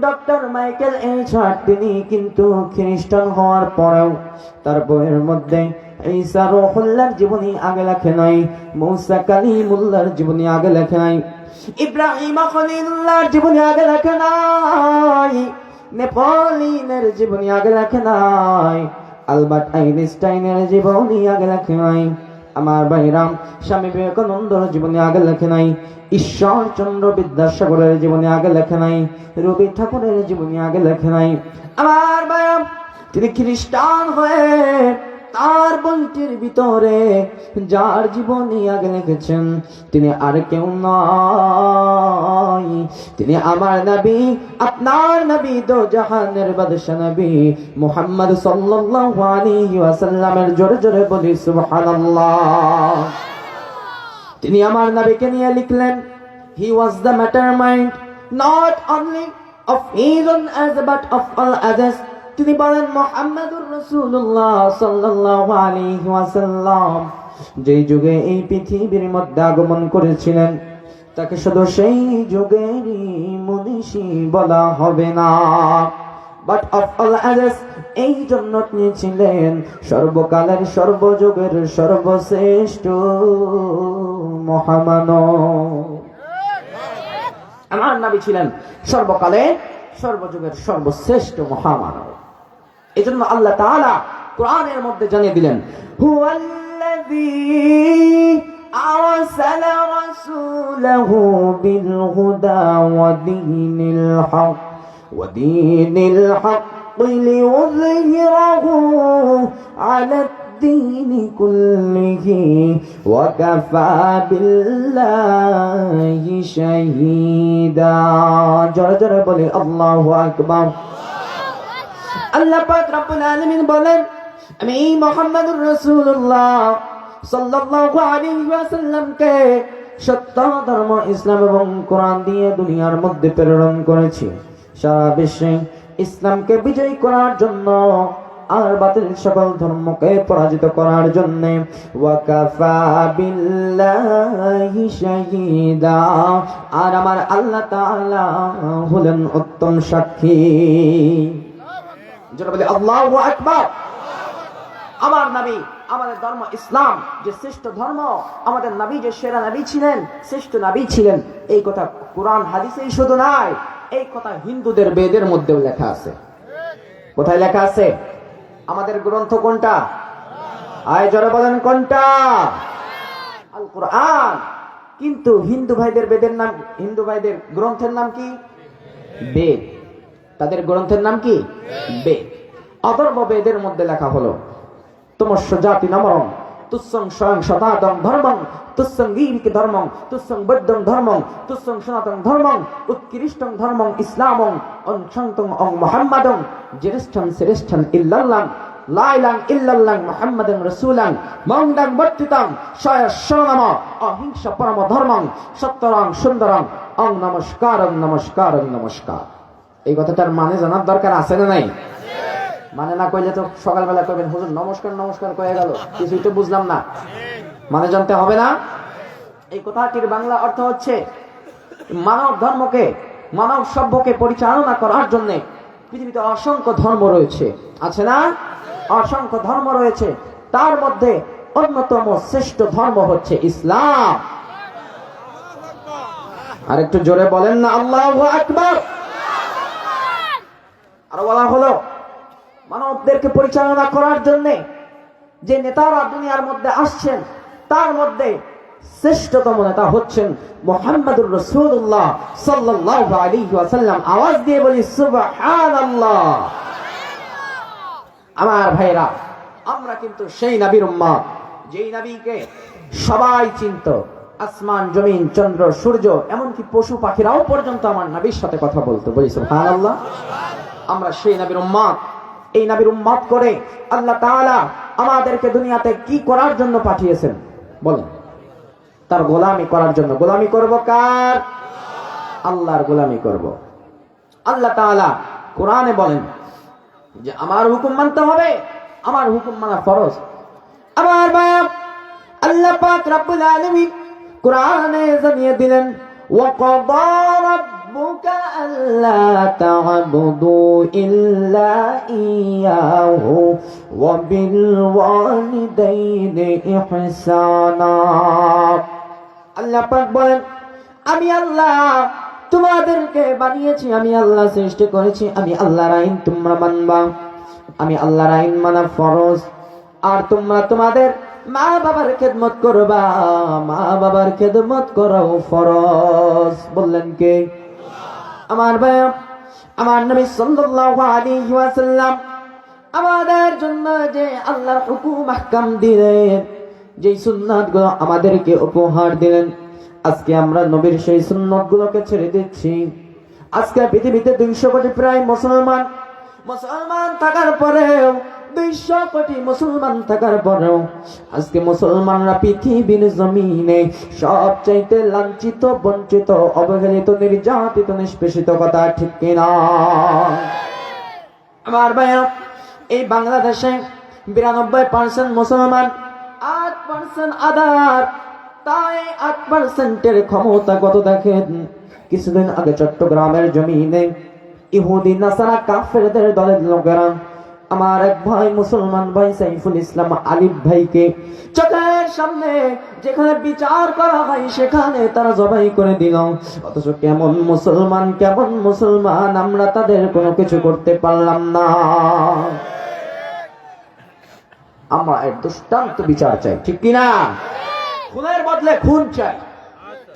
ডক্টর মাইকেল এইচ হার্ট তিনি কিন্তু খ্রিস্টান হওয়ার পরেও তার বইয়ের মধ্যে ঈসা রূহুল্লাহর জীবনী আগে লেখে নাই, মূসা কালিমুল্লাহর জীবনী আগে লেখে নাই, ইব্রাহিম খলিলুল্লাহর জীবনী আগে লেখে নাই, নেপোলিয়নের জীবনী আগে লেখে নাই, আলবার্ট আইনস্টাইনের জীবনী আগে লেখে নাই, আমার ভাইরাম, স্বামী বিবেকানন্দর জীবনে আগে লেখে নাই, ঈশ্বরচন্দ্র বিদ্যাসাগরের জীবনে আগে লেখে নাই, রবি ঠাকুরের জীবনে আগে লেখে নাই। আমার ভাইরাম, তিনি খ্রিস্টান হয়ে তার বইটির ভিতরে যার জীবনী আগে লিখেছেন তিনি আর কেউ নয়, তিনি আমার নবী, আপনার নবী, দো জাহানের বাদশা নবী মুহাম্মদ সাল্লাল্লাহু আলাইহি ওয়াসাল্লামের। জোরে জোরে বলি সুবহানাল্লাহ। তিনি আমার নবীকে নিয়ে লিখলেন, he was the mastermind not only of his own as but of all others। তিনি বলেন মুহাম্মাদুর রাসূলুল্লাহ সাল্লাল্লাহু আলাইহি ওয়াসাল্লাম যেই যুগে এই পৃথিবীর মধ্যে আগমন করেছিলেন তাকে শুধু সেই যুগেরই মনীষী বলা হবে না, বাট অফ অল আদার্স, এই জন্য তিনি ছিলেন সর্বকালের সর্বযুগের সর্বশ্রেষ্ঠ মহামানব। আমার নবী ছিলেন সর্বকালে সর্বযুগের সর্বশ্রেষ্ঠ মহামানব। এজন্য আল্লাহ তাআলা কোরআনের মধ্যে জানিয়ে দিলেন, হুয়াল্লাযী আরসালা রাসূলাহু বিল হুদা ওয়া দীনিল হক লিইয়ুযহিরাহু আলা الدين كله وكفى بالله شهيدا। জোরে জোরে বলি আল্লাহু আকবার। আল্লাহ পাক রব্বুল আলামিন বলেন, আমি মুহাম্মদুর রাসূলুল্লাহ সাল্লাল্লাহু আলাইহি ওয়াসাল্লামকে সত্য ধর্ম ইসলাম এবং কোরআন দিয়ে দুনিয়ার মধ্যে প্রেরণ করেছি সারা বিশ্বে ইসলামকে বিজয়ী করার জন্য আর বাতিল সকল ধর্মকে পরাজিত করার জন্য। ওয়াকাফা বিল্লাহি শাহীদা, আর আমার আল্লাহ তাআলা হলেন উত্তম সাক্ষী। যারা বলে আল্লাহু আকবার। আমার নবী, আমাদের ধর্ম ইসলাম যে শ্রেষ্ঠ ধর্ম, আমাদের নবী যে সেরা নবী ছিলেন, শ্রেষ্ঠ নবী ছিলেন, এই কথা কোরআন হাদিসেই শুধু নাই, এই কথা হিন্দুদের বেদের মধ্যেও লেখা আছে। কোথায় লেখা আছে? আমাদের গ্রন্থ কোনটা? আয় জোরে বলেন কোনটা? আল কোরআন। কিন্তু হিন্দু ভাইদের বেদের নাম, হিন্দু ভাইদের গ্রন্থের নাম কি? বেদ। তাদের গ্রন্থের নাম কি? বেদ। অথর্ব বেদের মধ্যে লেখা হলো, তমস্য জাতি নমরং তুচ্ছং স্বয়ং শতাদং ধর্মং তুচ্ছং গীরিক ধর্মং তুচ্ছং বৌদ্ধং ধর্মং তুচ্ছং সনাতন ধর্মং উৎকৃষ্টং ধর্মং ইসলামং অনসন্তং অং মুহাম্মাদং জ্যেষ্ঠং শ্রেষ্ঠং ইল্লাল্লাহ লা ইলাহা ইল্লাল্লাহ মুহাম্মাদুর রাসূলুল্লাহ মংডং বর্তিতং সয়স্বনাম অহিংস পরম ধর্মং সত্যরং সুন্দরং অং নমস্কারং নমস্কারং নমস্কার। এই কথাটার মানে জানার দরকার আছে না নাই? মানে না কইলে তো সকালবেলা কইবেন হুজুর নমস্কার নমস্কার কয়ে গেল, কিছুই তো বুঝলাম না। মানে জানতে হবে না? এই কথাটির বাংলা অর্থ হচ্ছে মানব ধর্মকে, মানব সভ্যকে পরিচালনা করার জন্য পৃথিবীতে অসংখ্য ধর্ম রয়েছে, আছে না? অসংখ্য ধর্ম রয়েছে, তার মধ্যে অন্যতম শ্রেষ্ঠ ধর্ম হচ্ছে ইসলাম। আর একটু জোরে বলেন না আল্লাহু আকবার। আর বলা হলো মানবদেরকে পরিচালনা করার জন্য যে নেতারা দুনিয়ার মধ্যে আসছেন তার মধ্যে শ্রেষ্ঠতম নেতা হচ্ছেন মুহাম্মাদুর রাসূলুল্লাহ সাল্লাল্লাহু আলাইহি ওয়াসাল্লাম। আওয়াজ দিয়ে বলি সুবহানাল্লাহ। আমার ভাইরা, আমরা কিন্তু সেই নবীর উম্মত যেই নবীকে সবাই চিনত, আসমান জমিন চন্দ্র সূর্য এমনকি পশু পাখিরাও পর্যন্ত আমার নবীর সাথে কথা বলতো। বলি সুবহানাল্লাহ। আমরা সেই নবীর উম্মত। এই নবীর উম্মত করে আল্লাহ তাআলা আমাদেরকে দুনিয়াতে কি করার জন্য পাঠিয়েছেন বলেন? তার গোলামি করার জন্য। গোলামি করব কার? আল্লাহর গোলামি করব। আল্লাহ তাআলা কোরআনে বলেন যে আমার হুকুম মানতে হবে, আমার হুকুম মানা ফরজ। আমার বাপ আল্লাহ পাক রব্বুল আলামিন কোরআনে জানিয়ে দিলেন, ওয়াকাদা ربك ألا تعبدوا إلا إياه وبالوالدين إحسانا। আল্লাহ পাক বলেন, আমি আল্লাহ তোমাদেরকে বানিয়েছি, আমি আল্লাহ সৃষ্টি করেছি, আমি আল্লাহর আইন তোমরা মানবা। আমি আল্লাহর আইন মানা ফরজ। আর তোমরা তোমাদের মা বাবার খেদমত করবা, মা বাবার খেদমত করাও ফরজ। বললেন কে? আমার ভাই, আমার নবী সাল্লাল্লাহু আলাইহি ওয়াসাল্লাম আমাদের জন্য যে আল্লাহর হুকুম আহকাম দিলেন, যে সুন্নাতগুলো আমাদেরকে উপহার দিলেন, আজকে আমরা নবীর সেই সুন্নাতগুলোকে ছেড়ে দিচ্ছি। আজকে পৃথিবীতে 200 কোটি প্রায় মুসলমান থাকার পরেও, 200 কোটি মুসলমান থাকার পরেও আজকে মুসলমানরা পৃথিবীর জমিনে সবচাইতে লাঞ্ছিত, বঞ্চিত, অবহেলিত, নির্যাতিত, নিষ্পেষিত। কথা ঠিক কিনা? আমার ভাইয়া, এই বাংলাদেশে 92% মুসলমান, 8% আদার। তাই 8%-এর ক্ষমতা কত দেখেন। কিছুদিন আগে চট্টগ্রামের জমিনে ইহুদি নাসারা কাফেরদের দলের লোকেরা আমার এক ভাই, মুসলমান ভাই সাইফুল ইসলাম আলিফ ভাইকে চোখের সামনে যেখানে বিচার করা হয় সেখানে তারা জবাই করে দিল। অথচ কেমন মুসলমান আমরা তাদের কোনো কিছু করতে পারলাম না। আমরা এর দৃষ্টান্ত বিচার চাই, ঠিক কিনা? খুনের বদলে খুন চাই।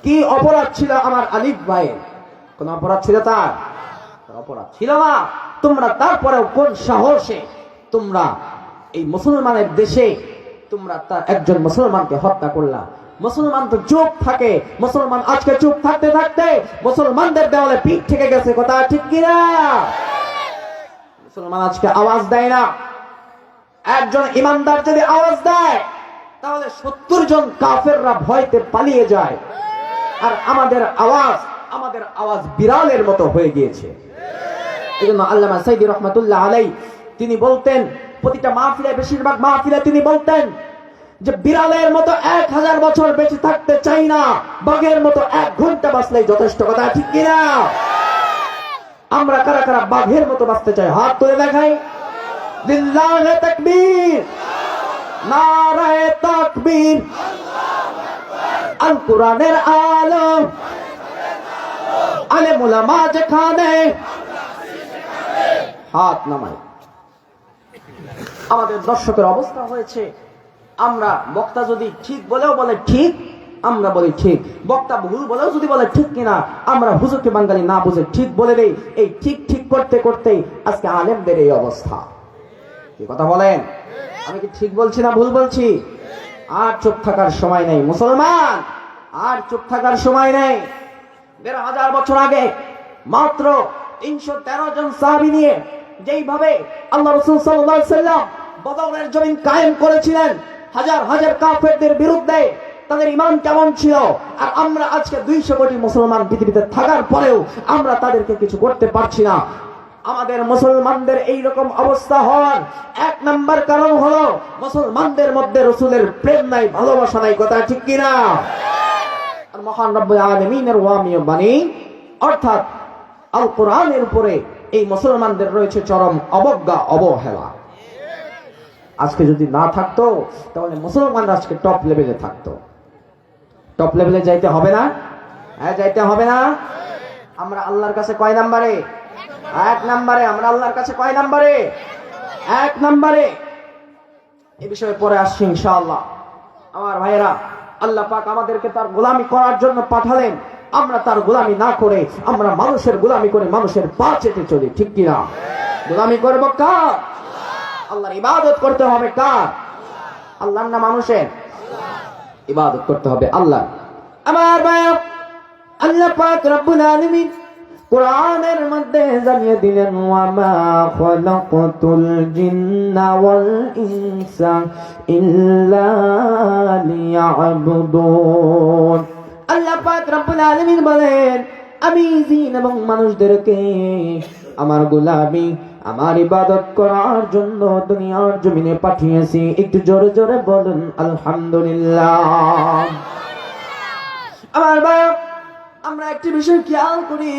কি অপরাধ ছিল আমার আলিফ ভাইয়ের? কোন অপরাধ ছিল তার? অপরাধ ছিল না। তোমরা তারপরেও কোন সাহসে তোমরা এই মুসলমানের দেশে তোমরা তার একজন মুসলমানকে হত্যা করলা? মুসলমান তো চুপ থাকে। মুসলমান আজকে চুপ থাকতে থাকতে মুসলমানদের দেওয়ালে পিঠ থেকে গেছে। কথা ঠিক কিনা? মুসলমান আজকে আওয়াজ দেয় না। একজন ইমানদার যদি আওয়াজ দেয় তাহলে 70 জন কাফেররা ভয়তে পালিয়ে যায়। আর আমাদের আওয়াজ বিড়ালের মতো হয়ে গিয়েছে। এই জন্য আল্লামা সাইদি রহমাতুল্লাহ আলাইহি তিনি বলতেন, প্রতিটা মাহফিলে, বেশিরভাগ মাহফিলে তিনি বলতেন যে বিড়ালের মতো 1000 বছর বেঁচে থাকতে চাই না, বাঘের মতো 1 ঘন্টা বাঁচলেই যথেষ্ট। কথা ঠিক কিনা? আমরা কারা কারা বাঘের মতো বাঁচতে চাই? হাত তুলে দেখাই। লিল্লাহি তাকবীর, নারায়ে তাকবীর। আল কোরআনের আলো, আলেম উলামা যেখানে। হাত নামাই। আমাদের দর্শকের অবস্থা হয়েছে, আমরা বক্তা যদি ঠিক বলেও বলে ঠিক, আমরা বলি ঠিক। বক্তা ভুল বলেও যদি বলে ঠিক কিনা, আমরা হুজুরকে বাঙালি না বুঝে ঠিক বলে দেই। এই ঠিক করতে করতেই আজকে আলেমদের এই অবস্থা। কি কথা বলেন? আমি কি ঠিক বলছি না ভুল বলছি? আর চুপ থাকার সময় নেই মুসলমান, আর চুপ থাকার সময় নেই। 1500 বছর আগে মাত্র 313 জন সাহাবী নিয়ে যেইভাবে আল্লাহ রাসূল সাল্লাল্লাহু আলাইহি ওয়াসাল্লাম বদরের জমিন কায়েম করেছিলেন হাজার হাজার কাফেরদের বিরুদ্ধে, তাদের ঈমান কেমন ছিল? আর আমরা আজকে 200 কোটি মুসলমান পৃথিবীতে থাকার পরেও আমরা তাদেরকে কিছু করতে পারছি না। আমাদের মুসলমানদের এই রকম অবস্থা হওয়ার 1 নাম্বার কারণ হলো মুসলমানদের মধ্যে রাসূলের প্রেম নাই, ভালোবাসা নাই। কথা ঠিক কিনা? আর মহান রব্বুল আলামিনের ওয়ামিয় বাণী অর্থাৎ আল কোরআনের উপরে এই মুসলমানদের রয়েছে চরম অবজ্ঞা, অবহেলা। আজকে যদি না থাকতো তাহলে মুসলমানরা আজকে টপ লেভেলে থাকতো। টপ লেভেলে যাইতে হবে না? হ্যাঁ, যাইতে হবে না? আমরা আল্লাহর কাছে কয় নাম্বারে? 1 নাম্বারে। আমরা আল্লাহর কাছে কয় নাম্বারে? 1 নাম্বারে। এই বিষয়ে পরে আসছি ইনশাআল্লাহ। আমার ভাইয়েরা, আল্লাহ পাক আমাদেরকে তার গোলামি করার জন্য পাঠালেন। আমরা তার গোলামি না করে আমরা মানুষের গোলামি করে মানুষের পা চেটে চলি, ঠিক কিনা? গোলামি করবো কার? আল্লাহর ইবাদত করতে হবে কার? আল্লাহর না মানুষের? ইবাদত করতে হবে আল্লাহ। আমার ভাই, আল্লাহ পাক রব্বুল আলামিন কোরআনের মধ্যে জানিয়ে দিলেন, ওয়া মা খালাকাতুল জিন্না ওয়াল ইনসা ইল্লা লিয়াবুদুন। আল্লাহ পাক রব্বুল আলামিন বলেন, আমি জিন এবং মানুষদেরকে আমার গোলামি, আমার ইবাদত করার জন্য দুনিয়ার জমিনে পাঠিয়েছি। একটু জোরে জোরে বলুন আলহামদুলিল্লাহ। আমার ভাই, আমরা একটি বিষয় খেয়াল করি।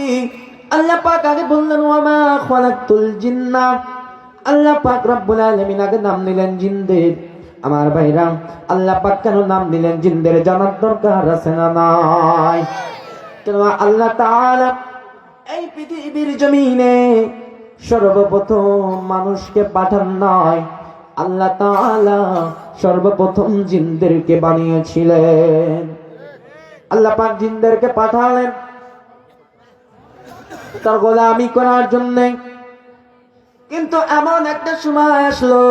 আল্লাহ পাক আগে বললেন ওয়া মা খালাকতুল জিন্না। আল্লাহ পাক রব্বুল আলামিন আগে নাম দিলেন জিনদের। আমার ভাইরা, আল্লাহ পাক কেন নাম দিলেন জিনদের জানার দরকার আছে না নাই? কেন আল্লাহ তাআলা এই পৃথিবীর জমিনে সর্বপ্রথম মানুষকে পাঠান নাই, আল্লাহ তাআলা সর্বপ্রথম জিনদেরকে বানিয়েছিলেন। আল্লাহ পাক জিনদেরকে পাঠালেন তার গোলামি করার জন্য। কিন্তু এমন একটা সময় আসলো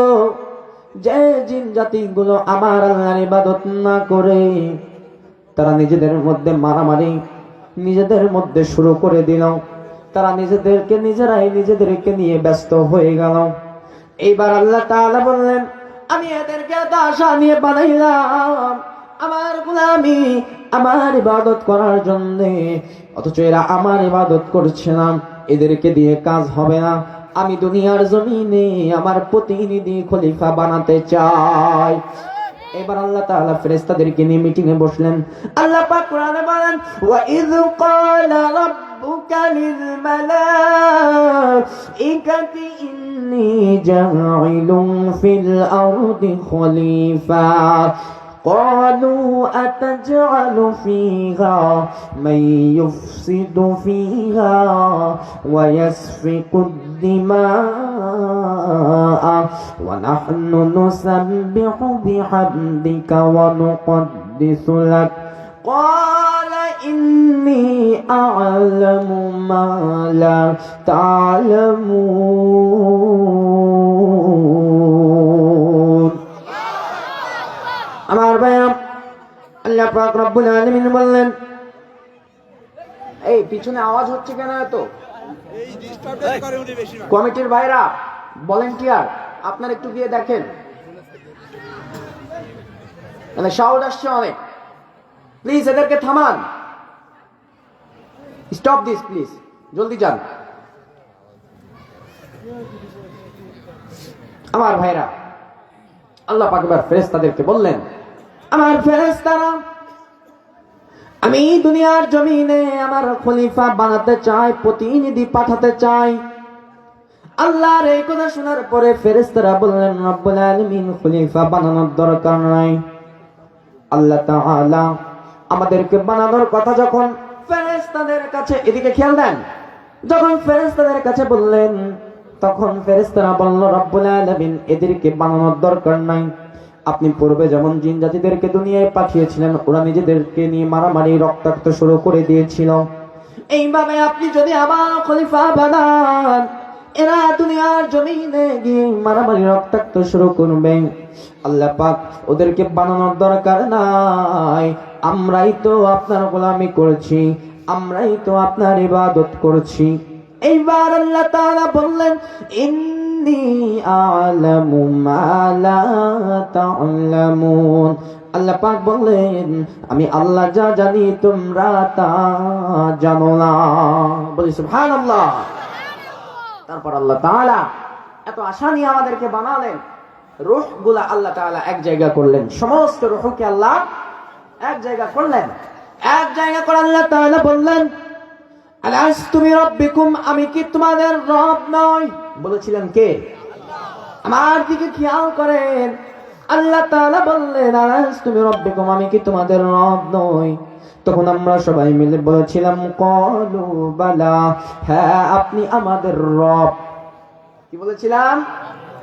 যে জিন জাতিগুলো আমার আল্লাহর ইবাদত না করে তারা নিজেদের মধ্যে মারামারি নিজেদের মধ্যে শুরু করে দিল। তারা নিজেদেরকে নিয়ে ব্যস্ত হয়ে গেল। এইবার আল্লাহ তাআলা বললেন, আমি এদেরকে এত আশা নিয়ে বানাইলাম আমার গোলামি আমার ইবাদত করার জন্য, অথচ এরা আমার ইবাদত করছে না। এদেরকে দিয়ে কাজ হবে না। আমি দুনিয়ার জমিনে আমার প্রতিনিধি খলিফা বানাতে চাই। এবার আল্লাহ তাআলা ফেরেশতাদেরকে নিয়ে মিটিং এ বসলেন। আল্লাহ পাক কোরআনে বলেন, ওয়া ইয ক্বালা রাব্বুকা লিল মালাইকাতি ইন্নী জাইলুন ফিল আরদি খলিফা قالوا أتجعل فيها من يفسد فيها ويسفك الدماء ونحن نسبح بحمدك ونقدس لك قال إني أعلم ما لا تعلمون। আমার ভাইরা, আল্লাহ পাক রব্বুল আলামিন বললেন, এই পিছনে আওয়াজ হচ্ছে কেন এত? কমিটির ভাইরা, ভলান্টিয়ার, আপনারা একটু গিয়ে দেখেন, মানে সাউন্ড আসছে অনেক। প্লিজ এদেরকে থামান, স্টপ দিস প্লিজ, জলদি যান। আমার ভাইরা, আল্লাহ পাক এবার ফেরেশতাদেরকে বললেন, আমার ফেরেশতারা, আমি দুনিয়ার জমিনে আমার খলিফা বানাতে চাই, প্রতিনিধি পাঠাতে চাই। আল্লাহর এই কথা শোনার পরে ফেরেশতারা বললেন, রব্বুল আলামিন খলিফা বানানোর দরকার নাই। আল্লাহ তাআলা আমাদেরকে বানানোর কথা যখন ফেরেশতাদের কাছে, এদিকে খেয়াল দেন, যখন ফেরেশতাদের কাছে বললেন, তখন ফেরেশতারা বলল, রব্বুল আলামিন এদেরকে বানানোর দরকার নাই। আপনি পূর্বে যেমন জিন জাতিদেরকে দুনিয়ায় পাঠিয়েছিলেন, ওরা নিজেদেরকে নিয়ে মারামারি রক্তাক্ত শুরু করে দিয়েছিল। এইভাবে আপনি যদি আমার খলিফা বানান, এরা দুনিয়ার জমিনে গিয়ে মারামারি রক্তাক্ত শুরু করবে। আল্লাহ পাক ওদেরকে বানানোর দরকার নাই। আমরাই তো আপনার গোলামি করছি, আমরাই তো আপনার ইবাদত করছি। এইবার আল্লাহ তাআলা বললেন, ইন্নী আ'লামু মা লা তা'লামুন। আল্লাহ পাক বললেন, আমি আল্লাহ যা জানি তোমরা তা জানো না। বলি সুবহানাল্লাহ। তারপর আল্লাহ তাআলা এত আশা নিয়ে আমাদেরকে বানালেন, রূহগুলা আল্লাহ তাআলা এক জায়গা করলেন, সমস্ত রূহকে আল্লাহ এক জায়গা করলেন। এক জায়গা করে আল্লাহ তাআলা বললেন, আলাস্তু বিরাব্বিকুম, আমি কি তোমাদের রব নই? বলেছিলেন কে? আমার দিকে খেয়াল করেন, আল্লাহ তাআলা বললেন, আলাস্তু বিরাব্বিকুম, আমি কি তোমাদের রব নই? তখন আমরা সবাই মিলে বলেছিলাম, ক্বালু বালা, হ্যাঁ আপনি আমাদের রব। কি বলেছিলাম?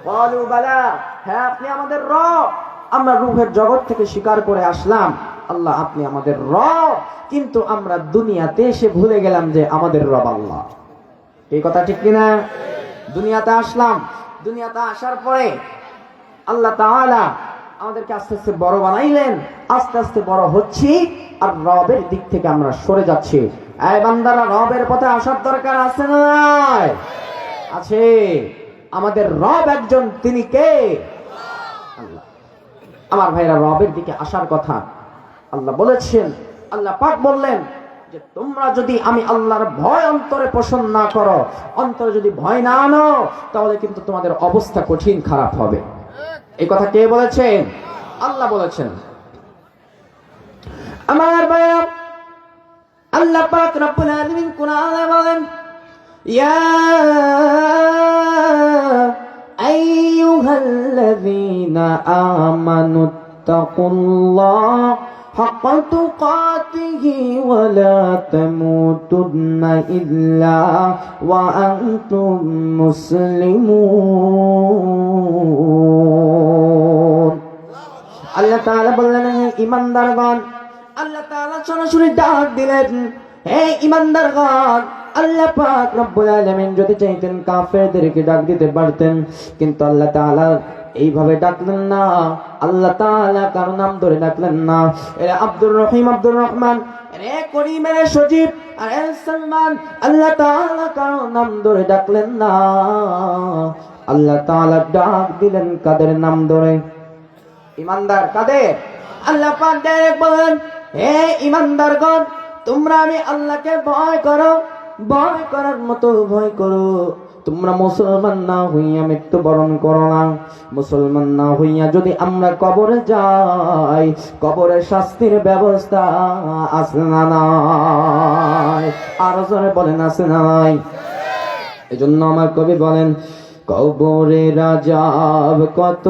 ক্বালু বালা, হ্যাঁ আপনি আমাদের রব। আমরা রূহের জগৎ থেকে স্বীকার করে আসলাম, আল্লাহ আপনি আমাদের রব, কিন্তু আমরা দুনিয়াতে এসে ভুলে গেলাম যে আমাদের রব আল্লাহ। এই কথা ঠিক কিনা? দুনিয়াতে আসলাম, দুনিয়াতে আসার পরে আল্লাহ তাআলা আমাদেরকে আস্তে আস্তে বড় বানাইলেন, আস্তে আস্তে বড় হচ্ছি, আর রবের দিক থেকে আমরা সরে যাচ্ছি। এই বান্দারা, রবের পথে আসার দরকার আছে না নাই? আছে। আমাদের রব একজন, তিনি কে? আল্লাহ। আমার ভাইরা, রবের দিকে আসার কথা আল্লাহ বলেছেন। আল্লাহ পাক বললেন যে তোমরা যদি আমি আল্লাহর ভয় অন্তরে পোষণ না করো, অন্তরে যদি ভয় না আনো, তাহলে কিন্তু তোমাদের অবস্থা কঠিন খারাপ হবে। এই কথা কে বলেছেন? আল্লাহ বলেছেন। আমার ভাইরা, আল্লাহ পাক রব্বুল আলামিন কোরআনে বলেন, ইয়া আইয়ুহাল্লাযীনা আমানুত্তাকুল্লাহ حق تقاته ولا تموتن إلا وأنتم مسلمون আল্লাহ তাআলা বললেন হে ঈমানদারগণ আল্লাহ তাআলা সরাসরি ডাক দিলেন হে ঈমানদারগণ আল্লাহ পাক রব্বুল আলামিন যদি চাইতেন কাফেরদেরকে ডাক দিতে পারতেন কিন্তু আল্লাহ তাআলা এইভাবে ডাকলেন না আল্লাহ তাআলা কারো নাম ধরে ডাকলেন না এ আব্দুর রহিম আব্দুর রহমান রে করিম রে সজীব আরে সালমান আল্লাহ তাআলা কারো নাম ধরে ডাকলেন না আল্লাহ তাআলা ডাক দিলেন কাদের নাম ধরে ঈমানদার কাদের আল্লাহ পাক ডাইরেক্ট বলেন হে ঈমানদারগণ তোমরা আমি আল্লাহকে ভয় করো ভয় করার মতো ভয় করো তোমরা মুসলমান না হইয়া মৃত্যুবরণ করো না মুসলমান না হইয়া যদি আমরা কবরে যাই কবরের শাস্তির ব্যবস্থা আছে না নাই আরো জোরে বলেন আছে না নাই এজন্য আমার কবি বলেন কবরের আযাব কত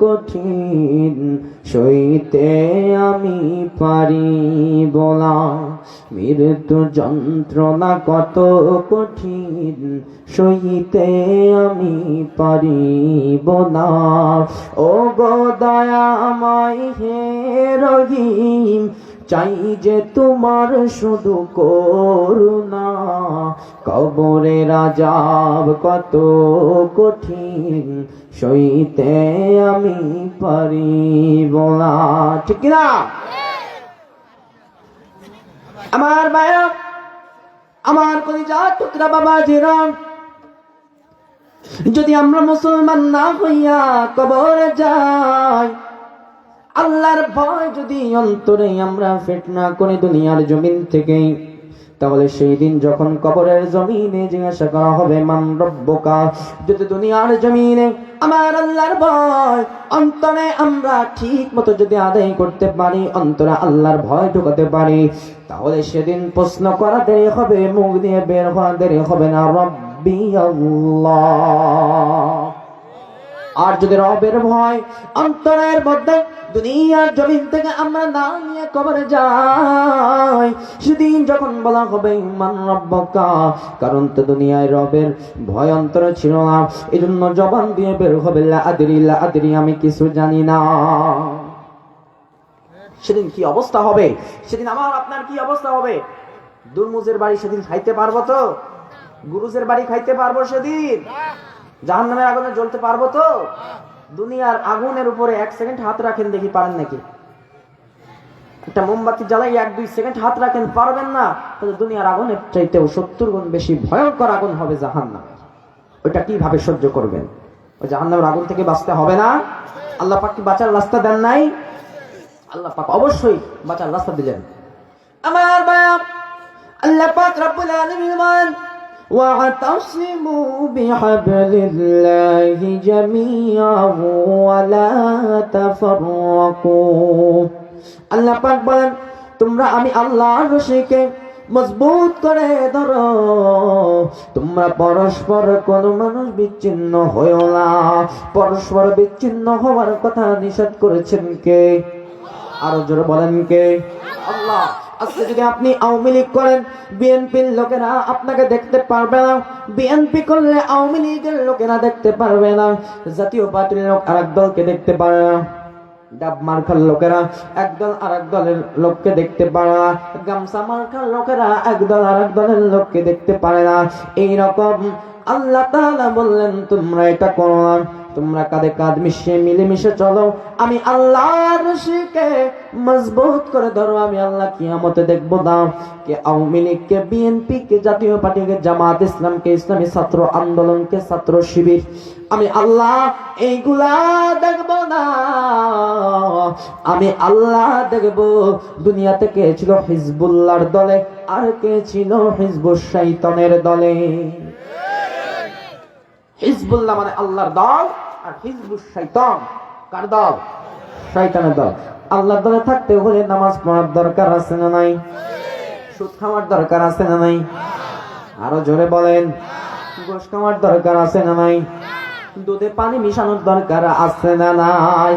কঠিন সইতে আমি পারিব না মৃত্যু যন্ত্রণা কত কঠিন সইতে আমি পারিব না ও গো দয়াময় হে রহিম চাই যে তোমার শুধু করুণা কবরের আযাব কত কঠিন সইতে আমি পারিব না ঠিক না আমার মায়া আমার কলিজার টুকরা বাবাজিরা যদি আমরা মুসলমান না হইয়া কবরে যাই আল্লাহর ভয় যদি অন্তরে আমরা ফিতনা করে দুনিয়ার জমিন থেকে তাহলে সেই দিন যখন কবরের জমিনে জিজ্ঞাসা করা হবে মান রব্বুকা যদি দুনিয়ার জমিনে আমার আল্লাহর ভয় অন্তরে আমরা ঠিক মতো যদি আদায় করতে পারি অন্তরে আল্লাহর ভয় ঢোকাতে পারি তাহলে সেদিন প্রশ্ন করা দেরি হবে মুখ দিয়ে বের হওয়া দেরি হবে না রব্বি আল্লাহ আর যদি রবের ভয় অন্তরের মধ্যে দুনিয়ার জমিন থেকে আমরা না নিয়ে কবরে যাই সেদিন যখন বলা হবে মান রব্বুকা কারণ তো দুনিয়ায় রবের ভয় অন্তরে ছিল না এজন্য জবান দিয়ে বের হবে লা আদরি আমি কিছু জানি না সেদিন কি অবস্থা হবে সেদিন আমার আপনার কি অবস্থা হবে দুর্মুজের বাড়ি সেদিন খাইতে পারবো তো গুরুজের বাড়ি খাইতে পারবো সেদিন জাহান্নামের আগুনে জ্বলতে পারবো তো দুনিয়ার আগুনের উপরে 1 সেকেন্ড হাত রাখেন দেখি পারেন নাকি একটা মোমবাতি জ্বালাই 1-2 সেকেন্ড হাত রাখেন পারবেন না তাহলে দুনিয়ার আগুনের চাইতেও 70 গুণ বেশি ভয়ঙ্কর আগুন হবে জাহান্নামের ওটা কিভাবে সহ্য করবেন ওই জাহান্নামের আগুন থেকে বাঁচতে হবে না আল্লাহ পাক কি বাঁচার রাস্তা দেন নাই আল্লাহ পাক অবশ্যই বাঁচার রাস্তা দিলেন আমার বাপ আল্লাহ পাক রব্বুল আলামিন বলেন واعتصموا بحبل الله جميعا ولا تفرقوا আল্লাহ পাক বলেন তোমরা আমি আল্লাহর রশিকে মজবুত করে ধরো তোমরা পরস্পর কোন মানুষ বিচ্ছিন্ন হয়ো না পরস্পর বিচ্ছিন্ন হওয়ার কথা নিষেধ করেছেন কে আরো জোরে বলেন কে আল্লাহ আজকে যদি আপনি আওয়ামী লীগ করেন বিএনপির লোকেরা আপনাকে দেখতে পারবে না বিএনপি করলে আওয়ামী লীগের লোকেরা দেখতে পারবে না জাতীয় পার্টির লোক আরেক দলকে দেখতে পারে না ডাব মার্কার লোকেরা একদল আরেক দলের লোককে দেখতে পারে না গামছা মার্কার লোকেরা একদল আরেক দলের লোককে দেখতে পারে না এইরকম আল্লাহ তাআলা বললেন তোমরা এটা করো না তোমরা কাঁধে কাঁধ মিশিয়ে মিলেমিশে চলো আমি আল্লাহর রশিকে মজবুত করে ধরো আমি আল্লাহ কিয়ামতে দেখবো দাও কে আওয়ামী লীগ কে বিএনপি কে জাতীয় পার্টি কে জামাত ইসলাম কে ইসলামী ছাত্র আন্দোলন কে ছাত্র শিবির আমি আল্লাহ এইগুলা দেখবো না আমি আল্লাহ দেখবো দুনিয়াতে কে ছিল হিজবুল্লাহর দলে আর কে ছিল হিজবুশ শাইতানের দলে হিজবুল্লাহ মানে আল্লাহর দল আর হিজবুশ শাইতান কার দল শয়তানের দল আল্লাহর দলে থাকতে হলে নামাজ পড়ার দরকার আছে না নাই সুদ খাওয়ার দরকার আছে না নাই আরো জোরে বলেন ঘুষ খাওয়ার দরকার আছে না নাই দুধে পানি মিশানোর দরকার আছে না নাই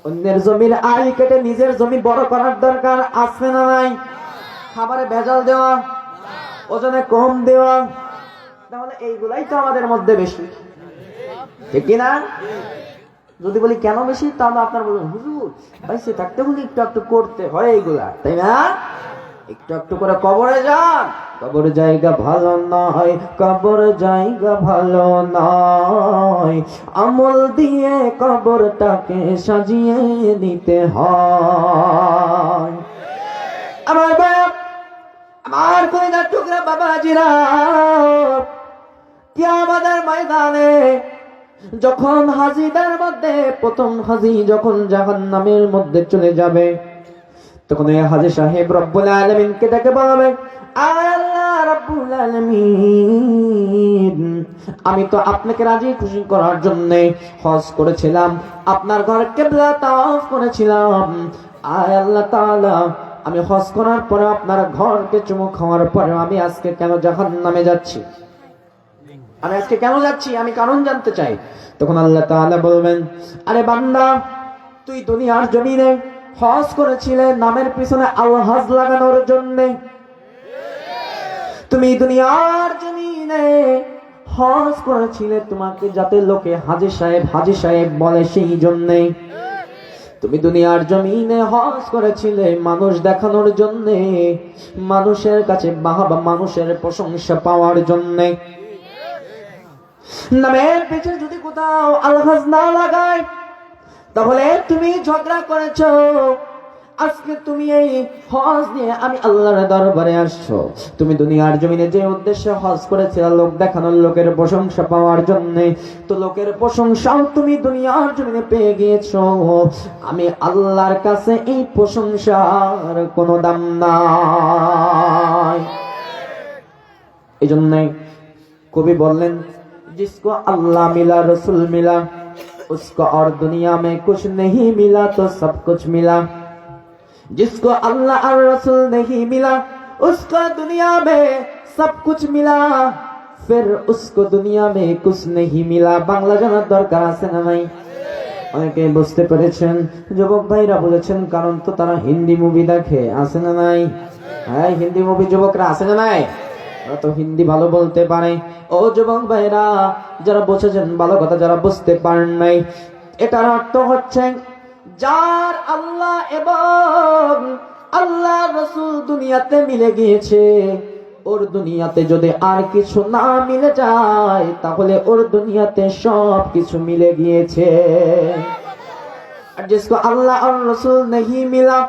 অন্যের জমির আড়ি কেটে নিজের জমি বড় করার দরকার আছে না নাই? খাবারে ভেজাল দেওয়া, ওজনে কম দেওয়া, তাহলে এইগুলাই তো আমাদের মধ্যে বেশি, ঠিক কিনা? যদি বলি কেন বেশি, তাহলে আপনার বলুন হুজুর বাইসে থাকতে বলি একটু একটু করতে হয় এইগুলা, তাই না? একটু একটু করে কবরে যান। কবর জায়গা ভালো নয়, কবর জায়গা ভালো নয়, আমল দিয়ে কবরটাকে সাজিয়ে নিতে হয়। আমার বাপ, আমার কলিজার টুকরা বাবাজিরা, কিয়ামতের ময়দানে যখন হাজিদের মধ্যে প্রথম হাজি যখন জাহান্নামের মধ্যে চলে যাবে, তখন এই হাজি সাহেব রব্বুল আলামিনকে ডেকে বলবে, আল্লাহ রব্বুল আলামিন, আমি তো আপনাকে রাজি খুশি করার জন্য হজ করেছিলাম, আপনার ঘর কিবলা তাওয়াফ করেছিলাম। আয় আল্লাহ তাআলা, আমি হজ করার পরে আপনার ঘরকে চুমু খাওয়ার পরে আমি আজকে কেন জাহান্নামে যাচ্ছি? আমি আজকে কেন যাচ্ছি? আমি কারণ জানতে চাই। তখন আল্লাহ তাআলা বলবেন, আরে বান্দা, তুই দুনিয়ার জমিনে হজ করেছিলে নামের পিছনে আল হজ লাগানোর জন্য। তুমি দুনিয়ার জমিনে হজ করেছিলে তোমাকে যাতে লোকে হাজী সাহেব বলে, সেই জন্য। তুমি দুনিয়ার জমিনে হজ করেছিলে মানুষ দেখানোর জন্য, মানুষের কাছে বাহবা, মানুষের প্রশংসা পাওয়ার জন্য। নামের পেছনে যদি কোথাও আল হজ না লাগায়, তাহলে তুমি ঝগড়া করেছো। আজকে তুমি এই হজ নিয়ে আমি আল্লাহর দরবারে আসছো। তুমি দুনিয়ার জমিনে যে উদ্দেশ্যে হজ করেছিলে লোক দেখানোর, লোকের প্রশংসা পাওয়ার জন্য, তো লোকের প্রশংসাও তুমি দুনিয়ার জমিনে পেয়ে গিয়েছো। আমি আল্লাহর কাছে এই প্রশংসার কোনো দাম নাই। এই জন্য কবি বললেন, जिसको अल्लाह मिला रसूल मिला उसको और दुनिया में कुछ नहीं मिला तो सब कुछ मिला। जिसको अल्लाह और रसूल नहीं मिला उसको दुनिया में सब कुछ मिला, फिर उसको दुनिया में कुछ नहीं मिला। বাংলা জানার দরকার আছে না নাই? অনেকে বুঝতে পেরেছেন, যুবক ভাইরা বুঝেছেন, কারণ তো তারা হিন্দি মুভি দেখে, আছে না নাই? হ্যাঁ, হিন্দি মুভি যুবকরা আছে না নাই? তো হিন্দি ভালো বলতে পারে। ও যুবক ভাইরা, যারা বুঝেছেন ভালো কথা, যারা বুঝতে পারেন নাই, এটার অর্থ হচ্ছে যার আল্লাহ এবং আল্লাহ রাসূল দুনিয়াতে মিলে গিয়েছে, ওর দুনিয়াতে যদি আর কিছু না মিলে যায়, তাহলে ওর দুনিয়াতে সব কিছু মিলে গিয়েছে। আর जिसको अल्लाह और रसूल नहीं मिला,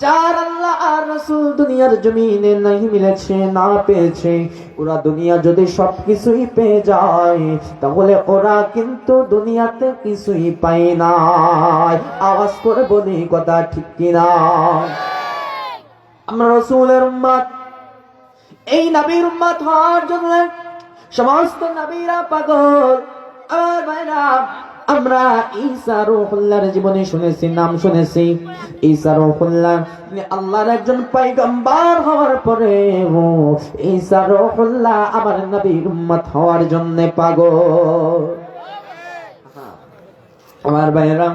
যার আল্লাহ আর রাসূল দুনিয়ার জমিনে नहीं মিলেছে, না পেয়েছে, ওরা দুনিয়া যদি সবকিছুই পেয়ে যায়, তাহলে ওরা কিন্তু দুনিয়াতে কিছুই পায় না। আওয়াজ করে বলি কথা ঠিক কিনা? আমরা রাসূলের উম্মত, এই নবীর উম্মত হওয়ার জন্য সমস্ত নবীরা পাগল। আর ভাইরা, আমরা ঈসা রূহুল্লাহর জীবনে শুনেছি, নাম শুনেছি। ঈসা রূহুল্লাহ আল্লাহর একজন পয়গম্বর হওয়ার পরে ঈসা রূহুল্লাহ আবার নবীর উম্মত হওয়ার জন্য পাগল। আমার ভাইরা,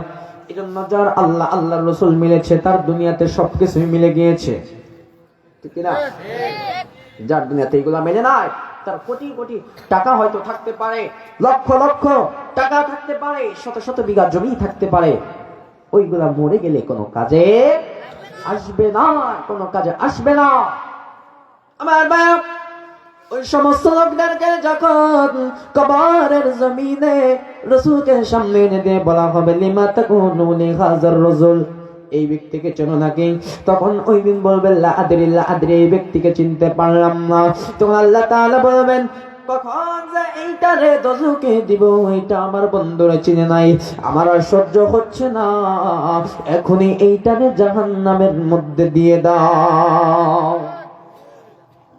এজন্য যার আল্লাহ আল্লাহর রাসূল মিলেছে, তার দুনিয়াতে সবকিছুই মিলে গিয়েছে, ঠিক না? যার দুনিয়াতে এগুলা মেলে নাই, তার কোটি কোটি টাকা হয়তো থাকতে পারে, লক্ষ লক্ষ টাকা থাকতে পারে, শত শত বিঘা জমি থাকতে পারে, ওইগুলা মরে গেলে কোনো কাজে আসবে না, কোনো কাজে আসবে না। আমার ভাই, ওই সমস্ত লোকদেরকে যখন কবরের জমিনে রাসূলকে সামনে এনে দিয়ে বলা হবে, লিমা তাকুনু লিহাযার রাসূল, এই ব্যক্তিকে চেনো নাকি? তখন ওই দিন বলবে, লা আদরি, এই ব্যক্তিকে চিনতে পারলাম না। তখন আল্লাহ তাআলা বলবেন, কখন যে এইটারে দোজখে দিব, এইটা আমার বন্ধুরা চিনে নাই, আমার আর সহ্য হচ্ছে না, এখনই এইটারে জাহান্নামের মধ্যে দিয়ে দাও।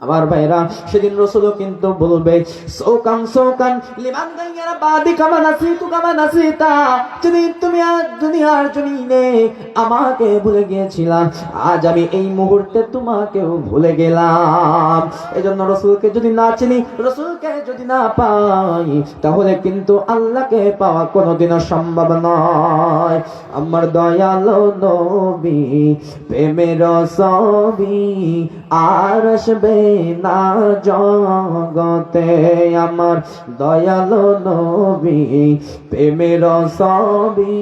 আমার ভাইরা, সেদিন রাসূলও কিন্তু বলবে, সৌকান লিমান গায়রা বাদি কামা নাসিতু কামা নাসিতা, যদি তুমি আজ দুনিয়ার জমিনে আমাকে ভুলে গিয়েছিলা, আজ আমি এই মুহূর্তে তোমাকেও ভুলে গেলাম। এজন্য রাসূলকে যদি না চিনি, রাসূলকে নবীকে যদি না পাই তাহলে কিন্তু আল্লাহকে পাওয়া কোনোদিনও সম্ভব নয়। আমার দয়ালো নবী প্রেমের ছবি আর আসবে না জগতে। আমার দয়ালো নবী প্রেমের ছবি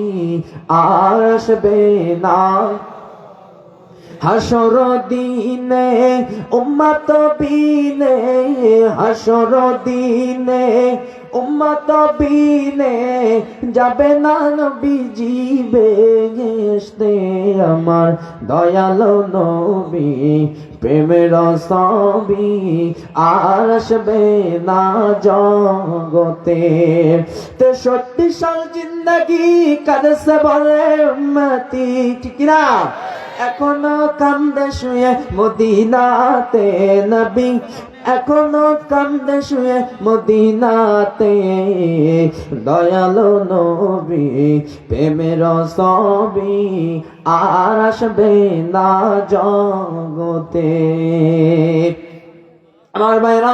আর আসবে না। হাসর দিনে উম্মত বিনে, হাসর দিনে উম্মত বিনে যাবে না নবীজি বেহেশতে। আমার দয়ালো নবী প্রেমের ছবি আর আসবে না জগতে। 63 সাল জিন্দগি কাদছে বলে উম্মতি, ঠিক না? এখনো কান্দে শুয়ে মদিনাতে নবী, এখনো কান্দে শুয়ে মদিনাতে। দয়ালো নবী প্রেমের ছবি আর আসবে না জগতে। আমার ভাইরা,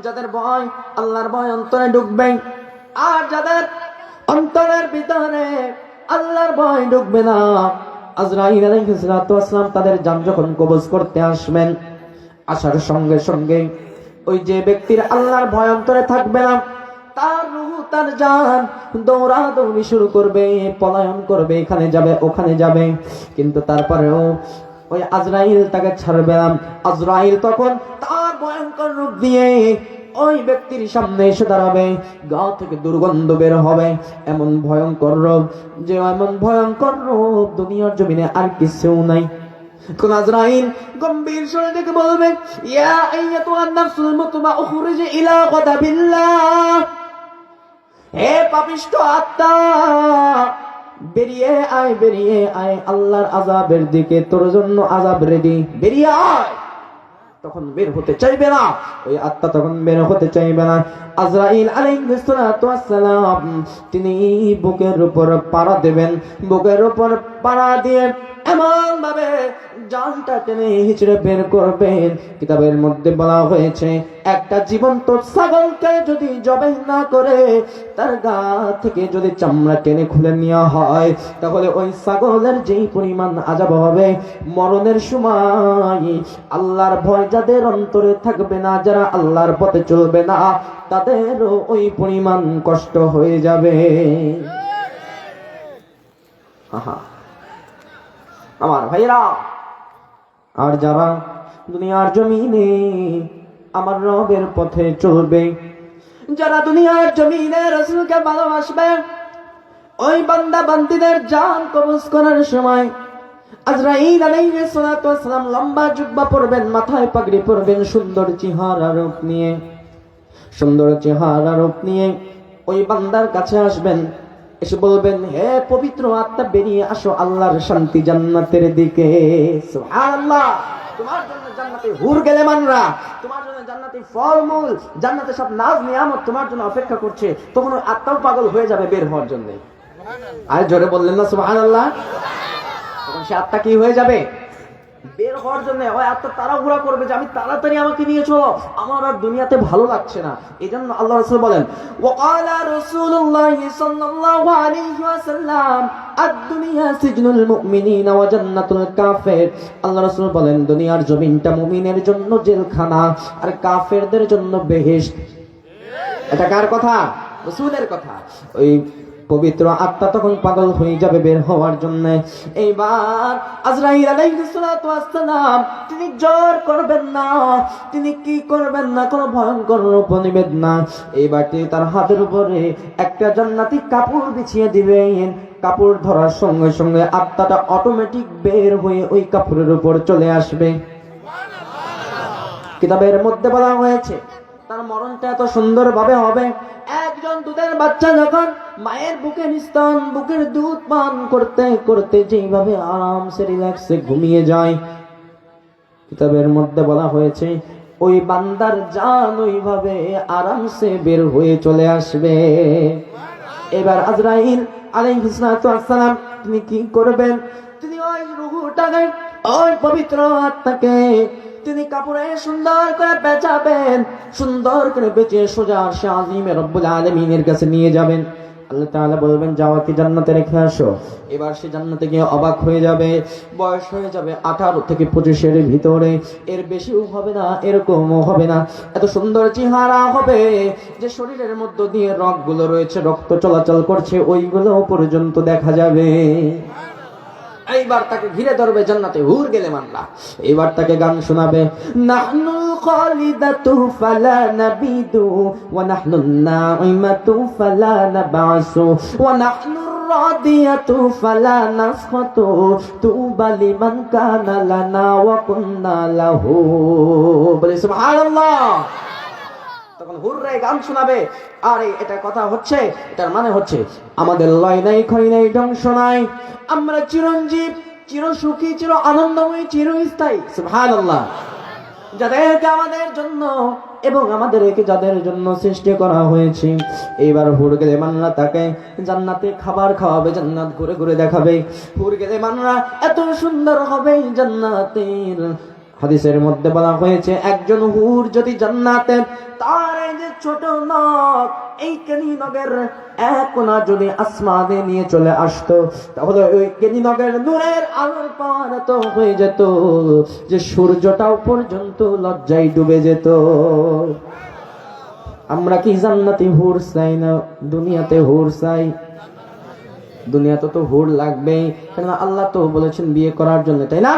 যাদের ভয় আল্লাহর ভয় অন্তরে ঢুকবে, আর যাদের অন্তরের ভিতরে আল্লাহর ভয় ঢুকবে না, আজরাইল আলাইহিস সালাতু ওয়াস সালাম তাদের জান যখন কবজ করতে আসবেন, আসার সঙ্গে সঙ্গে ওই যে ব্যক্তির আল্লাহর ভয় অন্তরে থাকবে না, তার রূহ তার জান দৌড়াদৌড়ি শুরু করবে, পলায়ন করবে, এখানে যাবে ওখানে যাবে। কিন্তু তারপরেও ওই আজরাইল তাকে ছাড়বে না। আজরাইল তখন তার ভয়ঙ্কর রূপ দিয়ে ওই ব্যক্তির সামনে এসে দাঁড়াবে, গা থেকে দুর্গন্ধ বের হবে, এমন ভয়ঙ্কর রূপ, যে এমন ভয়ঙ্কর রূপ দুনিয়ার জমিনে আর কিছু নাই। কোন আজরাইল গম্ভীর স্বরে ডেকে বলবে, ইয়া আইয়াতুহান নাফসুল মুতমা উখরিজি ইলা গাদাবিল্লাহ, হে পাপিষ্ঠ আত্মা বেরিয়ে আয়, বেরিয়ে আয় আল্লাহর আযাবের দিকে, তোর জন্য আযাব রেডি, বেরিয়ে আয়। তখন বের হতে চাইবে না, ওই আত্মা তখন বের হতে চাইবে না। আজরাইল আলাইহিস সালাতু ওয়াস সালাম তিনি বুকের উপর পাড়া দেবেন, বুকের উপর পাড়া দিয়ে এমন ভাবে জানটা টেনে হিচড়ে বের করবেন। কিতাবের মধ্যে বলা হয়েছে, একটা জীবন্ত ছাগলকে যদি জবাই না করে তার গা থেকে যদি চামড়া টেনে খুলে নেওয়া হয়, তাহলে ওই ছাগলের যেই পরিমাণ আযাব হবে মরণের সময়, আল্লাহর ভয় যাদের অন্তরে থাকবে না, যারা আল্লাহর পথে চলবে না, তাদেরও ওই পরিমাণ কষ্ট হয়ে যাবে। আহা আমার ভাইরা, আর যারা দুনিয়ার জমিনে আমার রবের পথে চলবে, যারা দুনিয়ার জমিনে রাসূলকে ভালোবাসবে, ওই বান্দা বান্দীদের জান কবজ করার সময় আজরাইল আলাইহিস সালাতু ওয়াস সালাম লম্বা জুব্বা পরবেন, মাথায় পাগড়ি পরবেন, সুন্দর চেহারা রূপ নিয়ে, সুন্দর চেহারা রূপ নিয়ে ওই বান্দার কাছে আসবেন, এসে বলবেন, হে পবিত্র আত্মা বেরিয়ে আসো আল্লাহর শান্তি জান্নাতের দিকে। সুবহানাল্লাহ, তোমার জন্য জান্নাতে হুর গেলেমানরা, তোমার জন্য জান্নাতে ফলমূল, জান্নাতে সব নাজ নিয়ামত তোমার জন্য অপেক্ষা করছে। তখন ওই আত্মাও পাগল হয়ে যাবে বের হওয়ার জন্য। আর জোরে বললেন না সুবহানাল্লাহ? তখন সে আত্মা কি হয়ে যাবে? বের হওয়ার জন্য ওই আত্মা তাড়াহুড়া করবে যে আমি তাড়াতাড়ি আমাকে নিয়ে চলো, আমার আর দুনিয়াতে ভালো লাগছে না। এই জন্য আল্লাহ রাসূল বলেন, ওয়াকালা রাসূলুল্লাহ সাল্লাল্লাহু আলাইহি ওয়াসাল্লাম আদ-দুনিয়া সিজনুল মুমিনিনা ওয়া জান্নাতুল কাফির। আল্লাহ রাসূল বলেন, দুনিয়ার জমিনটা মুমিনের জন্য জেলখানা আর কাফেরদের জন্য বেহেশত। এটা কার কথা? রাসূলের কথা। ওই পবিত্র আত্মা তখন পাগল হয়ে যাবে বের হওয়ার জন্য। এইবার আজরাইল আলাইহিস সালাতু ওয়াস সালাম তিনি জোর করবেন না, তিনি কি করবেন না, কোনো ভয়ঙ্কর রূপ নিবেন না। এইবার তিনি তার হাতের উপরে একটা জান্নাতি কাপড় বিছিয়ে দিবেন। কাপড় ধরার সঙ্গে সঙ্গে আত্মাটা অটোমেটিক বের হয়ে ওই কাপড়ের উপর চলে আসবে। কিতাবের মধ্যে বলা হয়েছে তার মরণটা এত সুন্দর ভাবে হবে, একজন দুধের বাচ্চা যখন মায়ের বুকের স্তন, বুকের দুধ পান করতে করতে যেভাবে আরামসে রিল্যাক্সে ঘুমিয়ে যায়, কিতাবের মধ্যে বলা হয়েছে ওই বান্দার জান ওইভাবে আরামসে বের হয়ে চলে আসবে। এবার আজরাইল আলাইহিস সালাতু ওয়াস সালাম তিনি কি করবেন? তিনি ওই রূহটাকে, ওই পবিত্র আত্মাকে তিনি কাপড়ে সুন্দর করে বেচাবেন, সুন্দর করে বেচে সোজা আরশে আজিমে রব্বুল আলামিনের কাছে নিয়ে যাবেন। আল্লাহ তাআলা বলবেন যাও কি জান্নাতে রেখে আসো। এবার সে জান্নাতে গিয়ে অবাক হয়ে যাবে, বয়স হয়ে যাবে 18 থেকে 25-এর ভিতরে, এর বেশিও হবে না, এরকমও হবে না। এত সুন্দর চেহারা হবে যে শরীরের মধ্য দিয়ে রগগুলো রয়েছে, রক্ত চলাচল করছে, ওইগুলো পর্যন্ত দেখা যাবে। এইবার তাকে ঘিরে ধরবে জান্নাতে হুর গেলে মানলা। এইবার তাকে গান শোনাবে, নাহনুল খালিদাতু ফালা নাবিদু ওয়া নাহনুন নাঈমাতু ফালা নাবআসু ওয়া নাহনুর রাদিয়াতু ফালা নাসখাতু তুবা লিমান কানা লানা ওয়া কুননা লাহু। বলে সুবহানাল্লাহ। তখন হুররে গান শোনাবে। আরে এটা কথা হচ্ছে, এটার মানে হচ্ছে আমাদের লয় নাই, ক্ষয় নাই, ধ্বংস নাই, আমরা চিরঞ্জীব, চির সুখী, চির আনন্দময়, চিরস্থায়ী। সুবহানাল্লাহ। যাদেরকে আমাদের জন্য এবং আমাদেরকে যাদের জন্য সৃষ্টি করা হয়েছে, এইবার হুর গেলে মানরা তাকে জান্নাতে খাবার খাওয়াবে, জান্নাত ঘুরে ঘুরে দেখাবে। হুর গেলে মানরা এত সুন্দর হবে জান্নাতের। হাদিসের মধ্যে বলা হয়েছে একজন হুর যদি জান্নাতে তার এই যে ছোট নখ, এই কেনি নগের এক কোণা যদি আসমানে নিয়ে চলে আসতো, তাহলে ওই কেনি নগের নূরের আলোর পাওয়ার এত হয়ে যেত যে সূর্যটাও পর্যন্ত লজ্জায় ডুবে যেত। আমরা কি জান্নাতি হুর চাই না দুনিয়াতে হুর চাই? দুনিয়াতে তো হুর লাগবেই, কেননা আল্লাহ তো বলেছেন বিয়ে করার জন্য, তাই না?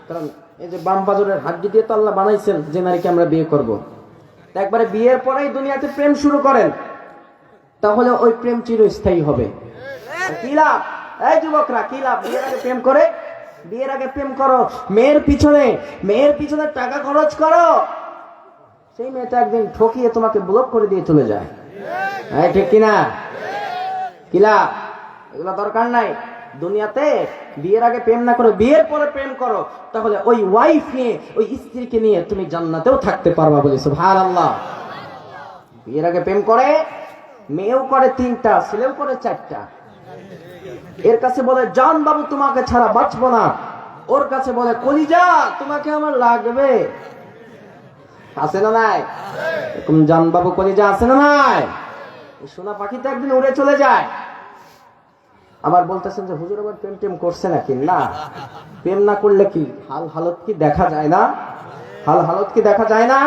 কারণ এই যে বাম পাজরের হাড্ডি দিয়ে তো আল্লাহ বানাইছেন যে নারীকে আমরা বিয়ে করব। একবারে বিয়ের পরেই দুনিয়াতে প্রেম শুরু করেন, তাহলে ওই প্রেম চিরস্থায়ী হবে। কি লাভ? এই যুবকরা, কি লাভ বিয়ের আগে প্রেম করে? বিয়ের আগে প্রেম করো, মেয়ের পিছনে টাকা খরচ করো, সেই মেয়েটা একদিন ঠকিয়ে তোমাকে ব্লক করে দিয়ে চলে যায়। হ্যাঁ ঠিক কিনা? কি লাভ? এগুলো দরকার নাই। দুনিয়াতে বিয়ের আগে প্রেম না করে বিয়ের পরে প্রেম করো, তাহলে ওই ওয়াইফ নিয়ে, ওই স্ত্রীকে নিয়ে তুমি জান্নাতেও থাকতে পারবা। বলি সুবহানাল্লাহ। বিয়ের আগে প্রেম করে, মেয়েও করে 3টা, ছেলেও করে 4টা। এর কাছে বলে জান বাবু তোমাকে ছাড়া বাঁচবো না, ওর কাছে বলে কলিজা তোমাকে আমার লাগবে। আছে না নাই? এরকম জান বাবু কলিজা আছে না নাই? সোনা পাখি তো একদিন উড়ে চলে যায়। আবার বলতেছেন যে হুজুর আবার প্রেম টেম করছে নাকি? না, প্রেম না করলে কি হাল হালত কি দেখা যায় না? হাল হালত কি দেখা যায় না?